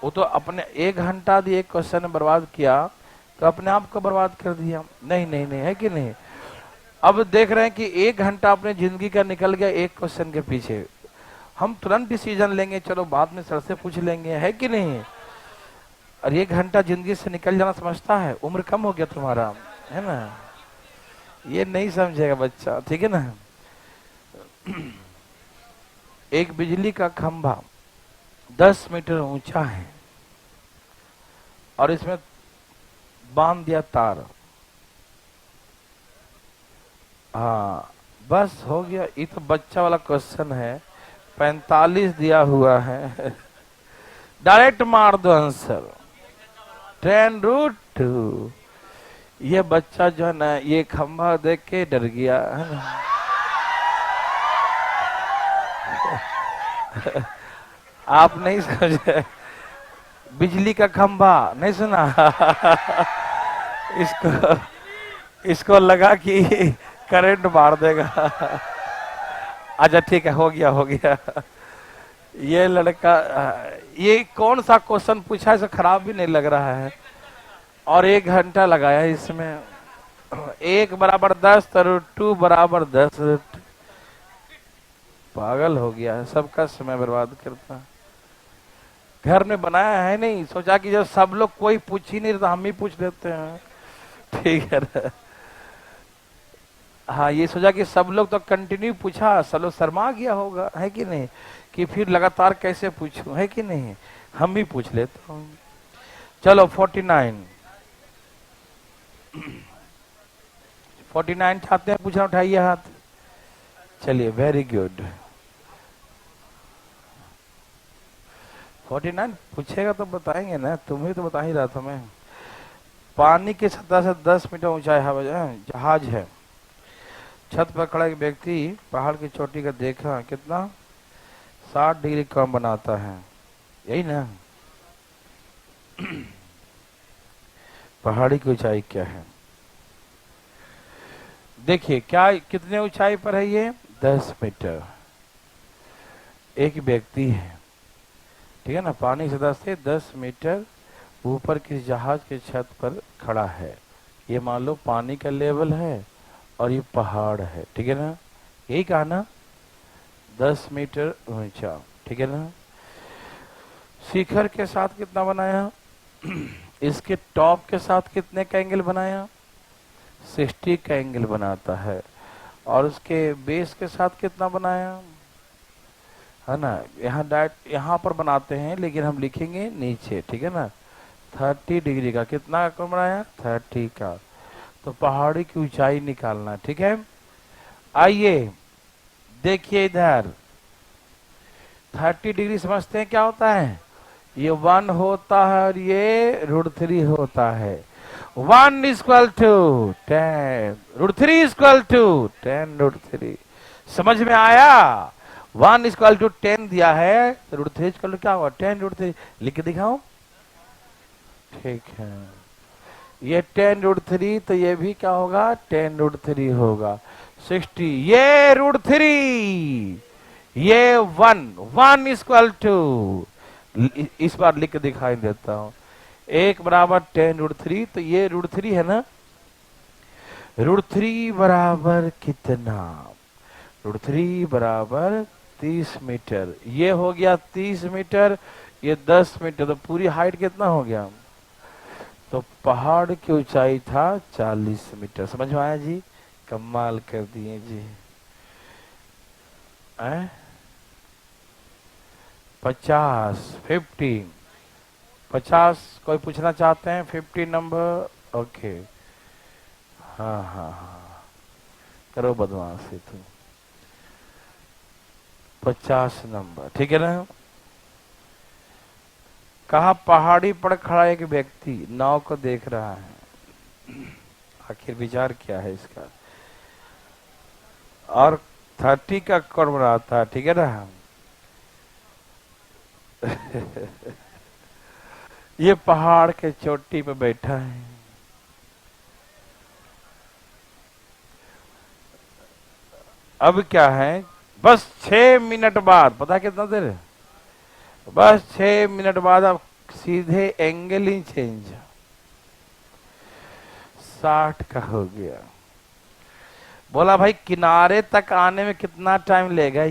वो तो अपने 1 घंटा दिए एक क्वेश्चन में बर्बाद किया तो अपने आप को बर्बाद कर दिया। नहीं नहीं नहीं, है कि नहीं। अब देख रहे हैं कि 1 घंटा अपने जिंदगी का निकल गया एक क्वेश्चन के पीछे। हम तुरंत डिसीजन लेंगे, चलो बाद में सर से पूछ लेंगे, है कि नहीं। और 1 घंटा जिंदगी से निकल जाना समझता है, उम्र कम हो गया तुम्हारा, है ना। ये नहीं समझेगा बच्चा, ठीक है ना। एक बिजली का खंभा 10 मीटर ऊंचा है और इसमें बांध दिया तार। हाँ बस हो गया, ये तो बच्चा वाला क्वेश्चन है। 45 दिया हुआ है, डायरेक्ट मार दो आंसर, 10√2। ये बच्चा जो है ना, ये खंभा देख के डर गया, है ना। आप नहीं समझे, बिजली का खंभा नहीं सुना। इसको लगा कि करंट मार देगा। अच्छा ठीक है, हो गया हो गया। ये लड़का, ये कौन सा क्वेश्चन पूछा, इसे खराब भी नहीं लग रहा है और 1 घंटा लगाया इसमें। 1 बराबर 10 √2 बराबर 10। पागल हो गया है, सबका समय बर्बाद करता। घर में बनाया है नहीं, सोचा कि जब सब लोग कोई पूछ ही नहीं रहा हम ही पूछ लेते हैं, ठीक है ना। हाँ ये सोचा कि सब लोग तो कंटिन्यू पूछा, सब लोग शर्मा गया होगा, है कि नहीं, कि फिर लगातार कैसे पूछूं, है कि नहीं, हम भी पूछ लेते हैं। चलो 49 चाहते हैं पूछना, उठाइए हाथ। चलिए वेरी गुड। 49 पूछेगा तो बताएंगे ना, तुम्हें तो बता ही रहा था मैं। पानी की सतह से 10 मीटर ऊंचाई जहाज है, छत पर खड़ा एक व्यक्ति पहाड़ की चोटी का देखा, कितना 60 डिग्री कम बनाता है, यही ना। पहाड़ी की ऊंचाई क्या है? देखिए क्या कितने ऊंचाई पर है ये? 10 मीटर। एक व्यक्ति है, ठीक है ना, पानी सतह से 10 मीटर ऊपर किसी जहाज के छत पर खड़ा है। ये मान लो पानी का लेवल है और ये पहाड़ है, ठीक है ना, यही कहा ना, 10 मीटर ऊंचा, ठीक है ना। शिखर के साथ कितना बनाया? इसके टॉप के साथ कितने का एंगल बनाया? 60 का एंगल बनाता है। और उसके बेस के साथ कितना बनाया? है ना, यहाँ डायरेक्ट यहाँ पर बनाते हैं लेकिन हम लिखेंगे नीचे, ठीक है ना। 30 डिग्री का कितना का कोण बनाया? 30 का। तो पहाड़ी की ऊंचाई निकालना, ठीक है। आइए देखिए इधर, 30 डिग्री समझते हैं क्या होता है? ये 1 होता है और ये √3 होता है। 1 इक्वल टू 10, √3 इक्वल टू 10√3। समझ में आया? 1 इक्वल टू 10 दिया है तो √3 इक्वल टू क्या होगा? 10√3। लिख के दिखाओ, ठीक है। ये 10√3 तो ये भी क्या होगा? 10√3 होगा। 60, ये √3, ये 1 इक्वल टू, इस बार लिख के दिखाई देता हूं, 1 बराबर 10√3, तो ये √3 है ना। √3 बराबर कितना? √3 बराबर 30 मीटर। ये हो गया 30 मीटर, ये 10 मीटर, तो पूरी हाइट कितना हो गया? तो पहाड़ की ऊंचाई था 40 मीटर। समझ में आया जी? कमाल कर दिए जी। 50 50 कोई पूछना चाहते हैं? 50 नंबर, ओके। हाँ हाँ हाँ, करो बदमाशी तुम। 50 नंबर, ठीक है ना। कहा पहाड़ी पर खड़ा एक व्यक्ति नाव को देख रहा है। आखिर विचार क्या है इसका? और 30 का कोण बनाता है, ठीक है ना। ये पहाड़ के चोटी पे बैठा है। अब क्या है, बस 6 मिनट बाद, पता कितना देर है? बस 6 मिनट बाद अब सीधे एंगल ही चेंज, 60 का हो गया। बोला भाई किनारे तक आने में कितना टाइम लेगा?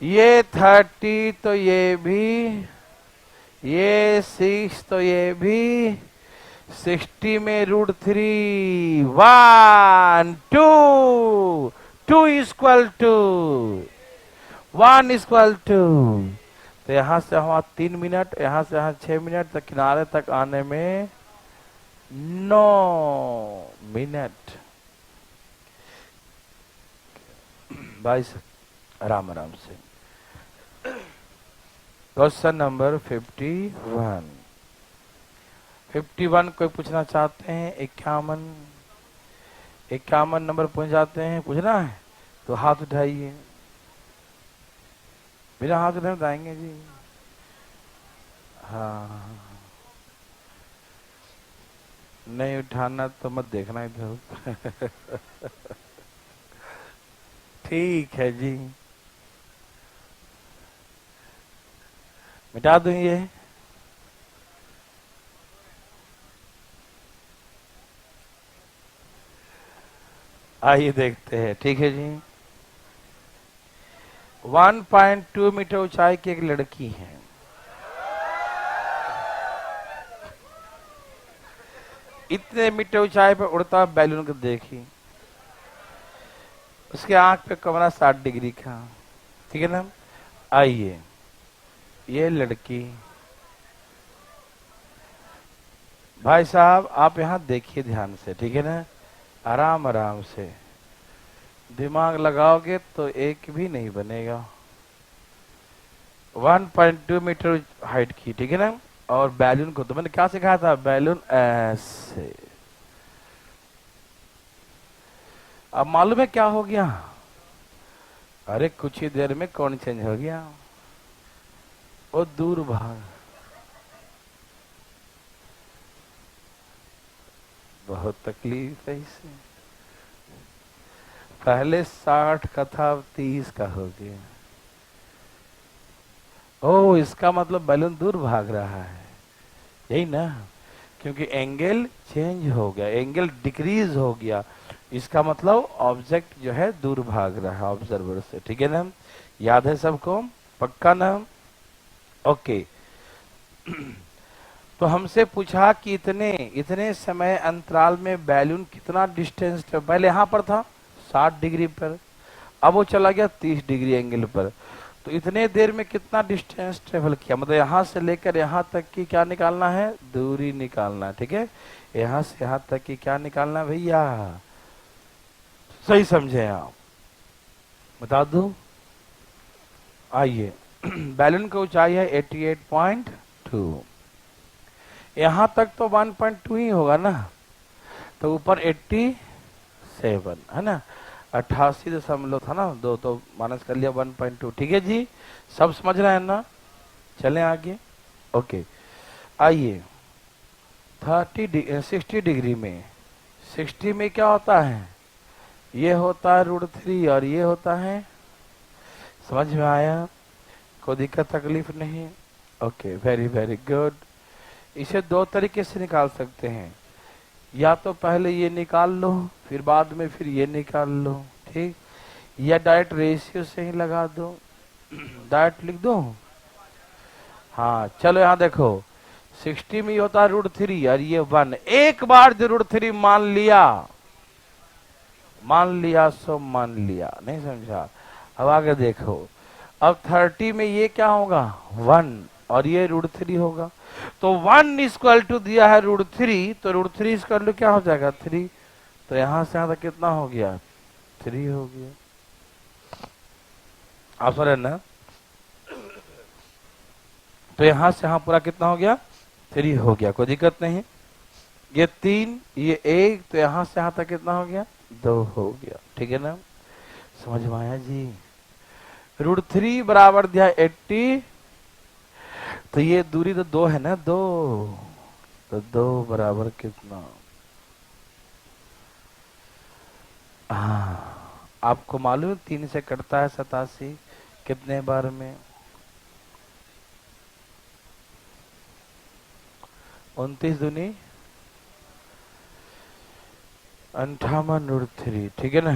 ये 30 तो ये भी, ये 6 तो ये भी, 60 में √3, 1 2 2 इक्वल टू 1 इक्वल टू, तो यहां से वहां 3 मिनट, यहां से यहां 6 मिनट, तो किनारे तक आने में 9 मिनट। भाई आराम आराम से। Question number 51। 51 कोई पूछना चाहते हैं? 51 नंबर पूछ जाते हैं, पूछना है तो हाथ उठाइए। बिना हाथ उठाए बताएंगे जी। हाँ, नहीं उठाना तो मत देखना इधर। ठीक है जी, मिटा दूं ये। आइए देखते हैं, ठीक है जी। 1.2 मीटर ऊंचाई की एक लड़की है। इतने मीटर ऊंचाई पर उड़ता बैलून को देखी, उसके आंख पे कमरा 60 डिग्री का, ठीक है ना। आइए, ये लड़की, भाई साहब आप यहां देखिए ध्यान से, ठीक है ना, आराम आराम से दिमाग लगाओगे तो एक भी नहीं बनेगा। 1.2 मीटर हाइट की, ठीक है ना। और बैलून को तो मैंने क्या सिखाया था? बैलून ऐसे। अब मालूम है क्या हो गया? अरे कुछ ही देर में कौन चेंज हो गया, वो दूर भाग। बहुत तकलीफ है इसे। पहले 60 का था, अब 30 का हो गया। ओ, इसका मतलब बैलून दूर भाग रहा है, यही ना, क्योंकि एंगल चेंज हो गया, एंगल डिक्रीज हो गया। इसका मतलब ऑब्जेक्ट जो है दूर भाग रहा है ऑब्जर्वर से। ठीक है ना, याद है सबको, पक्का ना? ओके। तो हमसे पूछा कि इतने इतने समय अंतराल में बैलून कितना डिस्टेंस, पहले यहां पर था 60 डिग्री पर, अब वो चला गया 30 डिग्री एंगल पर। तो इतने देर में कितना डिस्टेंस ट्रेवल किया, मतलब यहां से लेकर यहां तक की क्या निकालना है, दूरी निकालना है। ठीक है, यहां से यहां तक की क्या निकालना है भैया, सही समझे आप? बता दूं, आइए। बैलून की ऊंचाई है 88.2, यहां तक तो 1.2 ही होगा ना, तो ऊपर 87 है ना, 88 था ना, दो तो माइनस कर लिया 1.2। ठीक है जी, सब समझ रहे हैं ना? चलें आगे। ओके, आइए। 60 डिग्री में, 60 में क्या होता है, ये होता है √3 और ये होता है, समझ में आया? कोई दिक्कत तकलीफ नहीं? Okay, very very good. इसे दो तरीके से निकाल सकते हैं, या तो पहले ये निकाल लो, फिर बाद में फिर ये निकाल लो, ठीक, या डायरेक्ट रेशियो से ही लगा दो, डायरेक्ट लिख दो। हाँ चलो, यहाँ देखो 60 में होता है √3 और ये 1, एक बार जो √3 मान लिया सो मान लिया, नहीं समझा? अब आगे देखो, अब 30 में ये क्या होगा, 1 और ये √3 होगा, तो 1 इक्वल टू दिया है √3, तो √3 इक्वल टू क्या हो जाएगा, 3। तो यहां से यहां तक कितना हो गया, 3 हो गया। आप समझ रहे ना? तो यहां से यहां पूरा कितना हो गया, 3 हो गया, कोई दिक्कत नहीं। ये 3, ये 1, तो यहां से यहां तक कितना हो गया, 2 हो गया। ठीक है ना, समझ में आया जी? √3 बराबर दिया 80, तो ये दूरी तो 2 है ना, 2, तो 2 बराबर कितना, आपको मालूम 3 से कटता है 87, कितने बार में, 29 दूनी 58√3। ठीक है ना,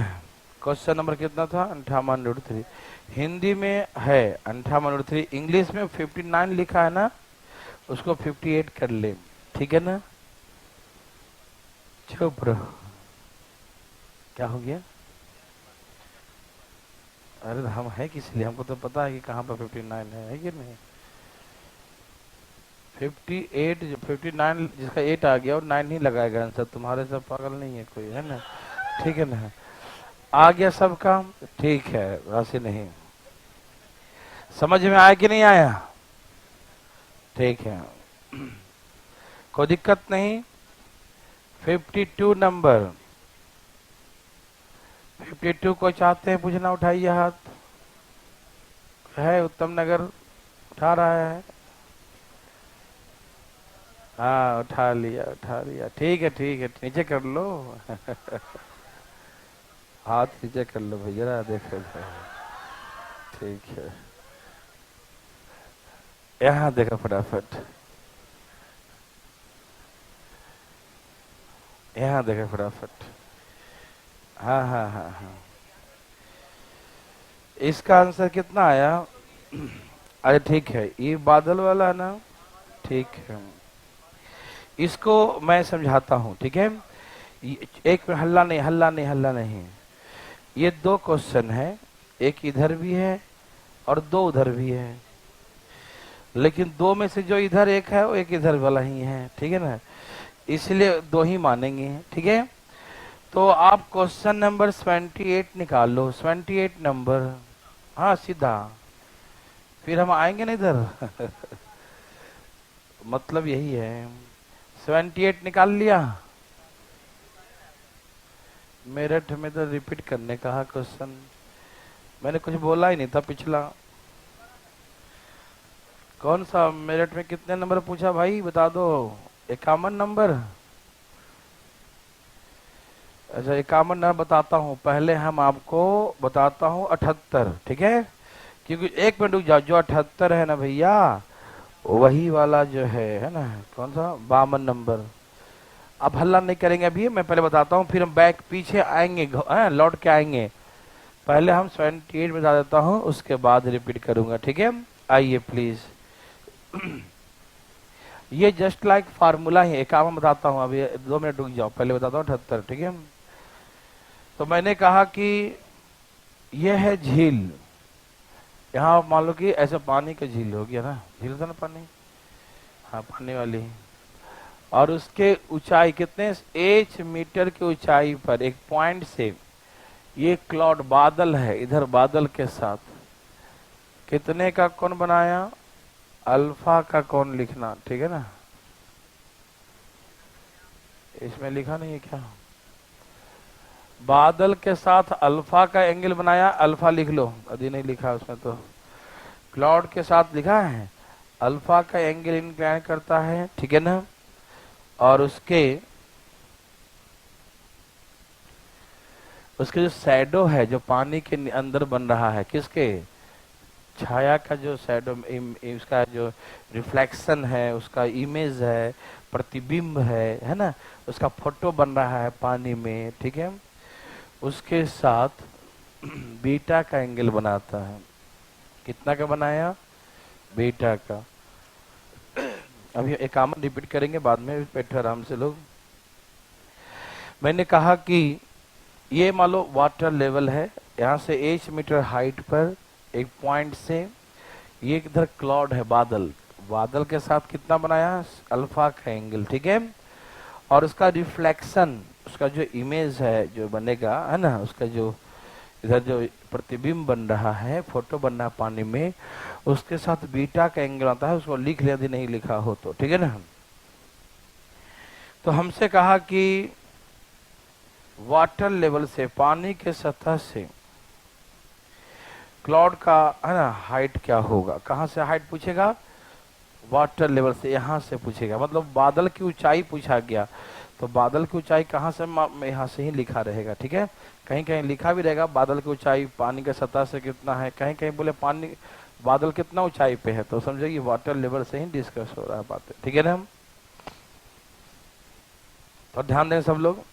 क्वेश्चन नंबर कितना था, 58√3। हिंदी में है 58√3, इंग्लिश में 59 लिखा है ना, उसको 58 कर ले। ठीक है ना, चुप रहो, क्या हो गया? अरे हम है किस लिए, हमको तो पता है कि कहाँ पर 59 है कि नहीं? 58, 59 जिसका 8 आ गया और 9 ही लगाएगा आंसर, तुम्हारे सब पागल नहीं है कोई, है ना? ठीक है ना, आ गया सबका? ठीक है, वैसे नहीं, समझ में आया कि नहीं आया? ठीक है, कोई दिक्कत नहीं। 52 नंबर, 52 को चाहते हैं पूछना, उठाइए हाथ, है उत्तम नगर उठा रहा है? हाँ उठा लिया, उठा लिया, ठीक है ठीक है, नीचे कर लो। हाथ नीचे कर लो भैया, देखो ठीक है, यहाँ देखो फटाफट, यहाँ देखो फटाफट, हाँ हाँ हाँ हाँ, इसका आंसर कितना आया? अरे ठीक है, ये बादल वाला है ना, ठीक है, इसको मैं समझाता हूँ, ठीक है? एक में हल्ला नहीं, हल्ला नहीं, हल्ला नहीं। ये दो क्वेश्चन है, एक इधर भी है और दो उधर भी है, लेकिन दो में से जो इधर एक है वो एक इधर वाला ही है, ठीक है ना, इसलिए दो ही मानेंगे। ठीक है, तो आप क्वेश्चन नंबर 78 निकाल लो, 78 नंबर, हाँ सीधा, फिर हम आएंगे ना इधर। मतलब यही है, 78 निकाल लिया, मेरठ में तो रिपीट करने कहा क्वेश्चन, मैंने कुछ बोला ही नहीं था पिछला। कौन सा मेरठ में कितने नंबर पूछा भाई, बता दो? 51 नंबर, अच्छा, 51 नंबर बताता हूँ, पहले हम आपको बताता हूँ 78, ठीक है? क्योंकि एक मिनट रुक जाओ, जो 78 है ना भैया, वही वाला जो है ना, कौन सा 52 नंबर। अब हल्ला नहीं करेंगे अभी, मैं पहले बताता हूँ, फिर हम बैक पीछे आएंगे, लौट के आएंगे। पहले हम 78 बता देता हूँ, उसके बाद रिपीट करूंगा, ठीक है? आइए प्लीज। ये जस्ट लाइक फार्मूला ही, एक काम बताता हूँ, अभी 2 मिनट रुक जाओ, पहले बताता हूँ 78, ठीक है? तो मैंने कहा कि यह है झील, यहाँ मान लो कि ऐसा पानी का झील हो गया ना, झील था ना पानी, हाँ पानी वाली। और उसके ऊंचाई कितने, एच मीटर की ऊंचाई पर एक पॉइंट से, ये क्लाउड बादल है, इधर बादल के साथ कितने का कौन बनाया, अल्फा का कौन लिखना, ठीक है ना? इसमें लिखा नहीं है क्या, बादल के साथ अल्फा का एंगल बनाया, अल्फा लिख लो, अभी नहीं लिखा उसमें तो, क्लाउड के साथ लिखा है अल्फा का एंगल इंक्लाइन करता है, ठीक है ना? और उसके उसके जो शैडो है, जो पानी के अंदर बन रहा है, किसके, छाया का जो शैडो, उसका जो रिफ्लेक्शन है, उसका इमेज है, प्रतिबिंब है ना, उसका फोटो बन रहा है पानी में, ठीक है? उसके साथ बीटा का एंगल बनाता है, कितना का बनाया, बीटा का। अभी एक काम रिपीट करेंगे, बाद में बैठे आराम से लोग। मैंने कहा कि ये मान लो वाटर लेवल है, यहाँ से 8 मीटर हाइट पर एक पॉइंट से, ये इधर क्लाउड है, बादल, बादल के साथ कितना बनाया, अल्फा का एंगल, ठीक है? और उसका रिफ्लेक्शन, उसका जो इमेज है जो बनेगा है ना, उसका जो इधर जो प्रतिबिंब बन रहा है, फोटो बन रहा है पानी में, उसके साथ बीटा का एंगल आता है, उसको लिख लिया, यदि नहीं लिखा हो तो, ठीक है ना? तो हमसे कहा कि वाटर लेवल से, पानी के सतह से क्लाउड का है ना हाइट क्या होगा, कहां से हाइट पूछेगा, वाटर लेवल से, यहां से पूछेगा, मतलब बादल की ऊंचाई पूछा गया, तो बादल की ऊंचाई कहां से, यहां से ही लिखा रहेगा, ठीक है? कहीं कहीं लिखा भी रहेगा बादल की ऊंचाई पानी के सतह से कितना है, कहीं कहीं बोले पानी, बादल कितना ऊंचाई पे है, तो समझो ये वाटर लेवल से ही डिस्कस हो रहा है बातें, ठीक है ना? हम तो ध्यान दें सब लोग।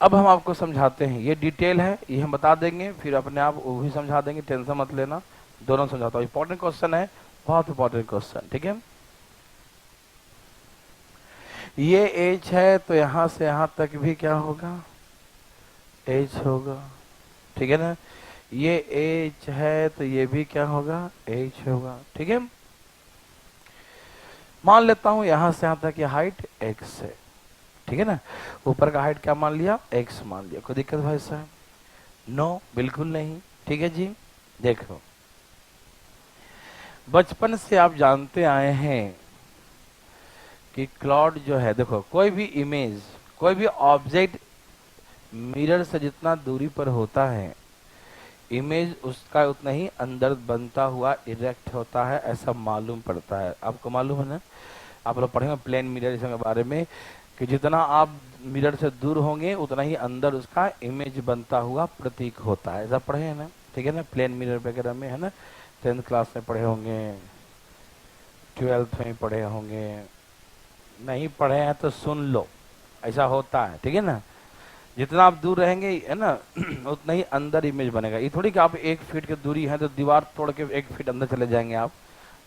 अब हम आपको समझाते हैं, ये डिटेल है, ये हम बता देंगे, फिर अपने आप वो भी समझा देंगे, टेंशन मत लेना, दोनों समझाता हूँ, इंपॉर्टेंट क्वेश्चन है, बहुत इंपॉर्टेंट क्वेश्चन, ठीक है? ये एच है, तो यहां से यहां तक भी क्या होगा, एच होगा, ठीक है ना? ये एच है, तो ये भी क्या होगा, एच होगा, ठीक है? मान लेता हूं यहां से यहां तक ये हाइट एक्स है, ठीक है ना? ऊपर का हाइट क्या मान लिया, एक्स मान लिया, कोई दिक्कत भाई साहब? नो, बिल्कुल नहीं, ठीक है जी। देखो, बचपन से आप जानते आए हैं कि क्लाउड जो है, देखो कोई भी इमेज, कोई भी ऑब्जेक्ट मिरर से जितना दूरी पर होता है, इमेज उसका उतना ही अंदर बनता हुआ इरेक्ट होता है, ऐसा मालूम पड़ता है, आपको मालूम है ना? आप लोग पढ़ेंगे प्लेन मिरर के बारे में, कि जितना आप मिरर से दूर होंगे उतना ही अंदर उसका इमेज बनता हुआ प्रतीक होता है, ऐसा पढ़े हैं ना? ठीक है ना, प्लेन मिरर वगैरह में, है ना? 10th क्लास में पढ़े होंगे, 12th में पढ़े होंगे, नहीं पढ़े हैं तो सुन लो, ऐसा होता है, ठीक है ना? जितना आप दूर रहेंगे है ना, उतना ही अंदर इमेज बनेगा, ये थोड़ी कि आप 1 फीट की दूरी है तो दीवार तोड़ के 1 फीट अंदर चले जाएंगे आप,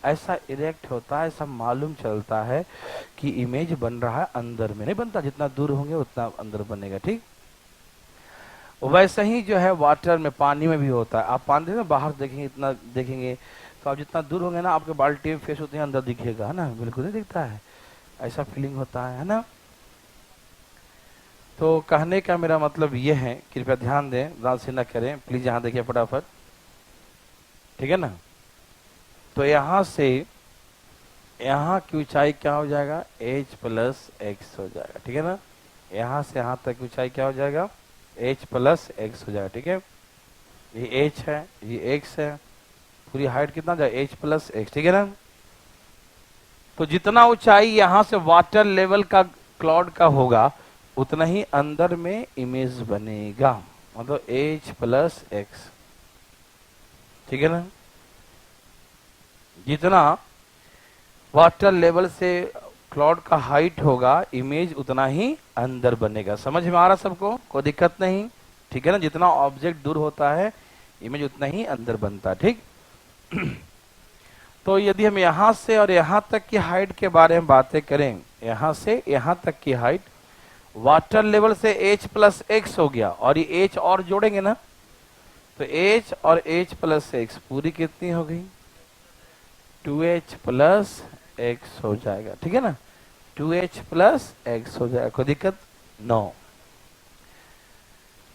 ऐसा इरेक्ट होता है, ऐसा मालूम चलता है कि इमेज बन रहा है, अंदर में नहीं बनता, जितना दूर होंगे उतना अंदर बनेगा, ठीक? वैसे ही जो है वाटर में, पानी में भी होता है, आप पानी में बाहर देखेंगे, इतना देखेंगे, तो आप जितना दूर होंगे ना, आपके बाल्टी फेस उतने अंदर दिखेगा, है ना? बिल्कुल नहीं दिखता है, ऐसा फीलिंग होता है ना? तो कहने का मेरा मतलब ये है, कृपया ध्यान दें, रात से न करें प्लीज, यहाँ देखिए फटाफट, ठीक है ना? तो यहां से यहाँ की ऊंचाई क्या हो जाएगा, h प्लस एक्स हो जाएगा, ठीक है ना? यहाँ से यहाँ तक ऊंचाई क्या हो जाएगा, h प्लस एक्स हो जाएगा, ठीक है? ये h है, ये x है, पूरी हाइट कितना जाएगा, h प्लस एक्स, ठीक है ना? तो जितना ऊंचाई यहाँ से वाटर लेवल का क्लाउड का होगा उतना ही अंदर में इमेज बनेगा, मतलब h प्लस एक्स, ठीक है ना। जितना वाटर लेवल से क्लाउड का हाइट होगा इमेज उतना ही अंदर बनेगा। समझ में आ रहा सबको, कोई दिक्कत नहीं, ठीक है ना। जितना ऑब्जेक्ट दूर होता है इमेज उतना ही अंदर बनता है, ठीक। तो यदि हम यहां से और यहां तक की हाइट के बारे में बातें करें, यहां से यहां तक की हाइट वाटर लेवल से h प्लस एक्स हो गया, और ये h और जोड़ेंगे ना तो h और h प्लस एक्स पूरी कितनी हो गई, 2h प्लस एक्स हो जाएगा, ठीक है ना। 2h प्लस एक्स हो जाएगा, कोई दिक्कत नो।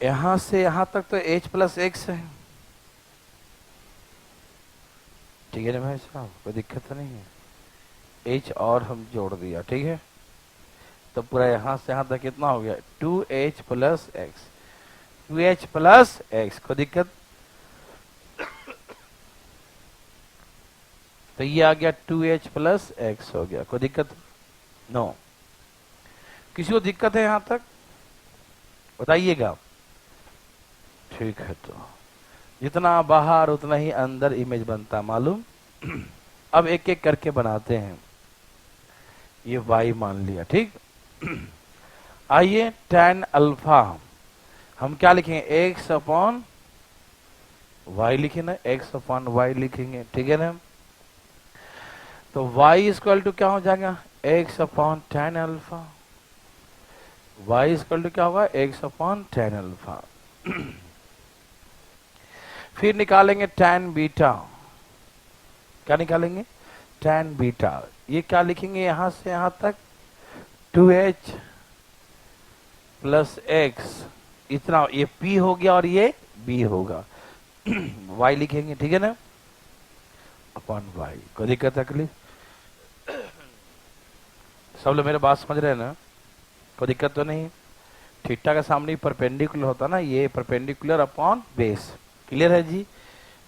यहां से यहां तक तो h प्लस एक्स है, ठीक है ना भाई साहब, कोई दिक्कत तो नहीं है। h और हम जोड़ दिया, ठीक है, तो पूरा यहां से यहां तक कितना हो गया, 2h plus x, 2h plus x, कोई दिक्कत। तो ये आ गया 2h प्लस एक्स हो गया, कोई दिक्कत नो। किसी को दिक्कत है यहां तक, बताइएगा। ठीक है, तो जितना बाहर उतना ही अंदर इमेज बनता, मालूम। अब एक एक करके बनाते हैं। ये y मान लिया, ठीक। आइए tan अल्फा हम क्या लिखेंगे, x अपॉन y लिखे ना, x अपॉन y लिखेंगे, ठीक है ना। तो y इक्वल टू क्या हो जाएगा, x upon tan alpha. y equal to क्या होगा, x अपॉन tan अल्फा। फिर निकालेंगे tan बीटा, क्या निकालेंगे, tan बीटा। ये क्या लिखेंगे, यहां से यहां तक 2h प्लस एक्स, इतना ये p हो गया और ये b होगा। y लिखेंगे, ठीक है ना, अपॉन y। कोई दिक्कत तकलीफ, सब लोग मेरे बात समझ रहे हैं ना, कोई दिक्कत तो नहीं। थीटा का सामने परपेंडिकुलर होता ना, ये परपेंडिकुलर अपॉन बेस, क्लियर है जी।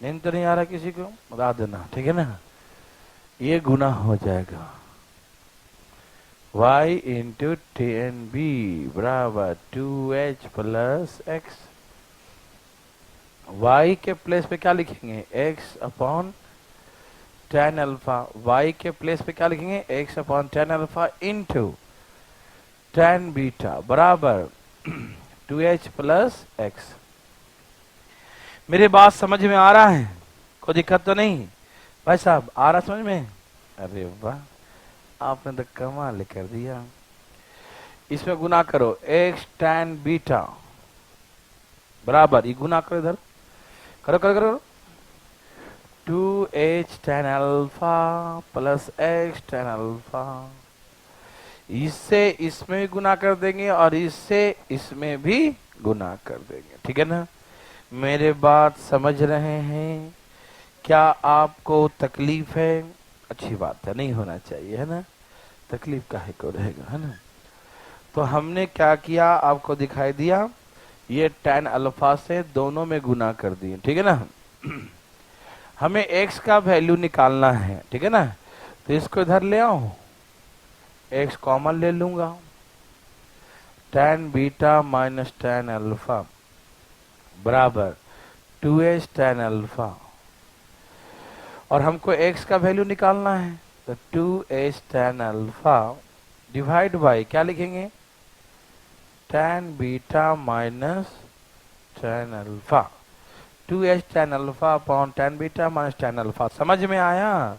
नहीं तो नहीं आ रहा किसी को, बता देना, ठीक है ना। ये गुना हो जाएगा y इंटू tan b बराबर 2h प्लस एक्स। y के प्लेस पे क्या लिखेंगे, x upon tan alpha. y के प्लेस पे क्या लिखेंगे, x upon tan alpha into tan beta बराबर 2h प्लस एक्स। मेरी बात समझ में आ रहा है, कोई दिक्कत तो नहीं भाई साहब, आ रहा समझ में। अरे वाह, आपने तो कमाल कर दिया। इसमें गुना करो, x tan बीटा बराबर, ये गुना करो, इधर करो करो करो, 2h tan alpha plus x tan alpha. इससे इसमें भी गुना कर देंगे और इससे इसमें भी गुना कर देंगे, ठीक है ना। मेरे बात समझ रहे हैं, क्या आपको तकलीफ है, अच्छी बात है, नहीं होना चाहिए, है ना, तकलीफ काहे को रहेगा, है ना। तो हमने क्या किया आपको दिखाई दिया, ये tan अल्फा से दोनों में गुना कर दिए, ठीक है ना। हमें x का वैल्यू निकालना है, ठीक है ना, तो इसको इधर ले आओ, x कॉमन ले लूंगा, tan beta minus tan alpha बराबर 2h tan अल्फा। और हमको x का वैल्यू निकालना है, तो 2h tan alpha divide by क्या लिखेंगे, tan beta minus tan alpha. 2h tan alpha upon tan beta minus tan alpha. समझ में आया।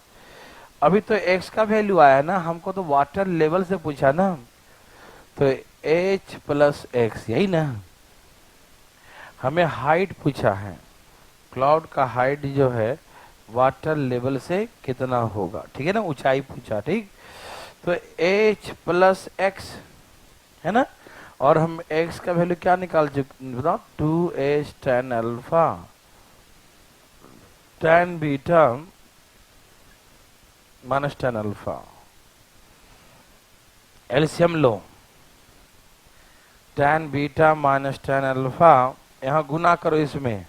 अभी तो x का वैल्यू आया ना, हमको तो वाटर लेवल से पूछा ना, तो h प्लस एक्स, यही ना। हमें हाइट पूछा है, क्लाउड का हाइट जो है वाटर लेवल से कितना होगा, ठीक है ना, ऊंचाई पूछा, ठीक। तो h प्लस एक्स है ना, और हम x का वैल्यू क्या निकाल चुके बताओ, 2h tan alpha tan beta minus tan alpha. LCM लो, tan beta minus tan alpha, यहां गुना करो इसमें,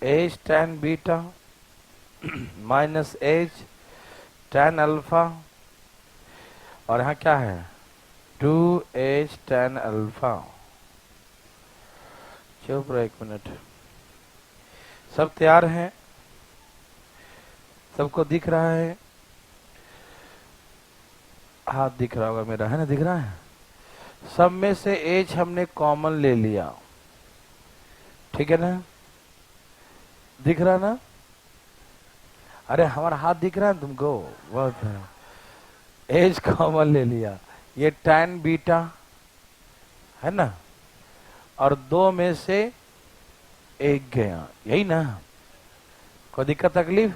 h tan beta minus h tan alpha, और यहां क्या है 2h tan अल्फा। चुप रहो 1 मिनट। सब तैयार हैं? सबको दिख रहा है? हाथ दिख रहा होगा मेरा, है ना? दिख रहा है? सब में से एच हमने कॉमन ले लिया, ठीक है ना? दिख रहा ना? अरे हमारा हाथ दिख रहा है तुमको? बहुत है। एच कॉमन ले लिया, ये tan बीटा है ना, और 2 में से 1 गया, यही ना? कोई दिक्कत तकलीफ?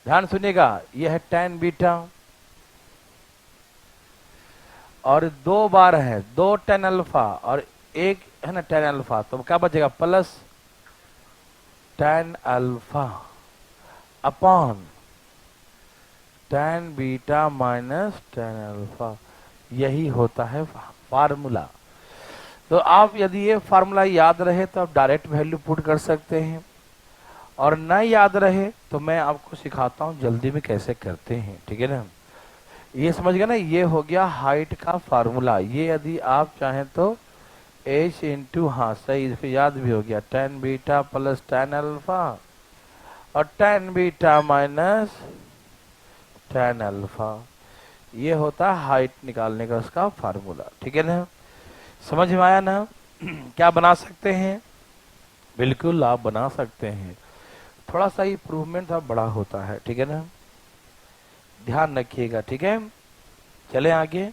ध्यान सुनिएगा, यह है tan बीटा और 2 बार है 2 tan अल्फा और 1 है ना tan अल्फा, तो क्या बचेगा? Plus tan alpha upon tan beta minus tan alpha. यही होता है फार्मूला। तो आप यदि ये फार्मूला याद रहे तो आप डायरेक्ट वैल्यू पुट कर सकते हैं, और न याद रहे तो मैं आपको सिखाता हूं जल्दी में कैसे करते हैं, ठीक है ना? ये समझ गया ना? ये हो गया हाइट का फार्मूला। ये यदि आप चाहें तो h इंटू, हाँ सही, फिर याद भी हो गया, tan beta plus tan alpha और tan beta minus tan alpha. ये होता है हाइट निकालने का उसका फार्मूला, ठीक है ना? समझ में आया ना? क्या बना सकते हैं? बिल्कुल आप बना सकते हैं, थोड़ा सा इम्प्रूवमेंट अब बड़ा होता है, ठीक है ना? ध्यान रखिएगा, ठीक है? चले आगे।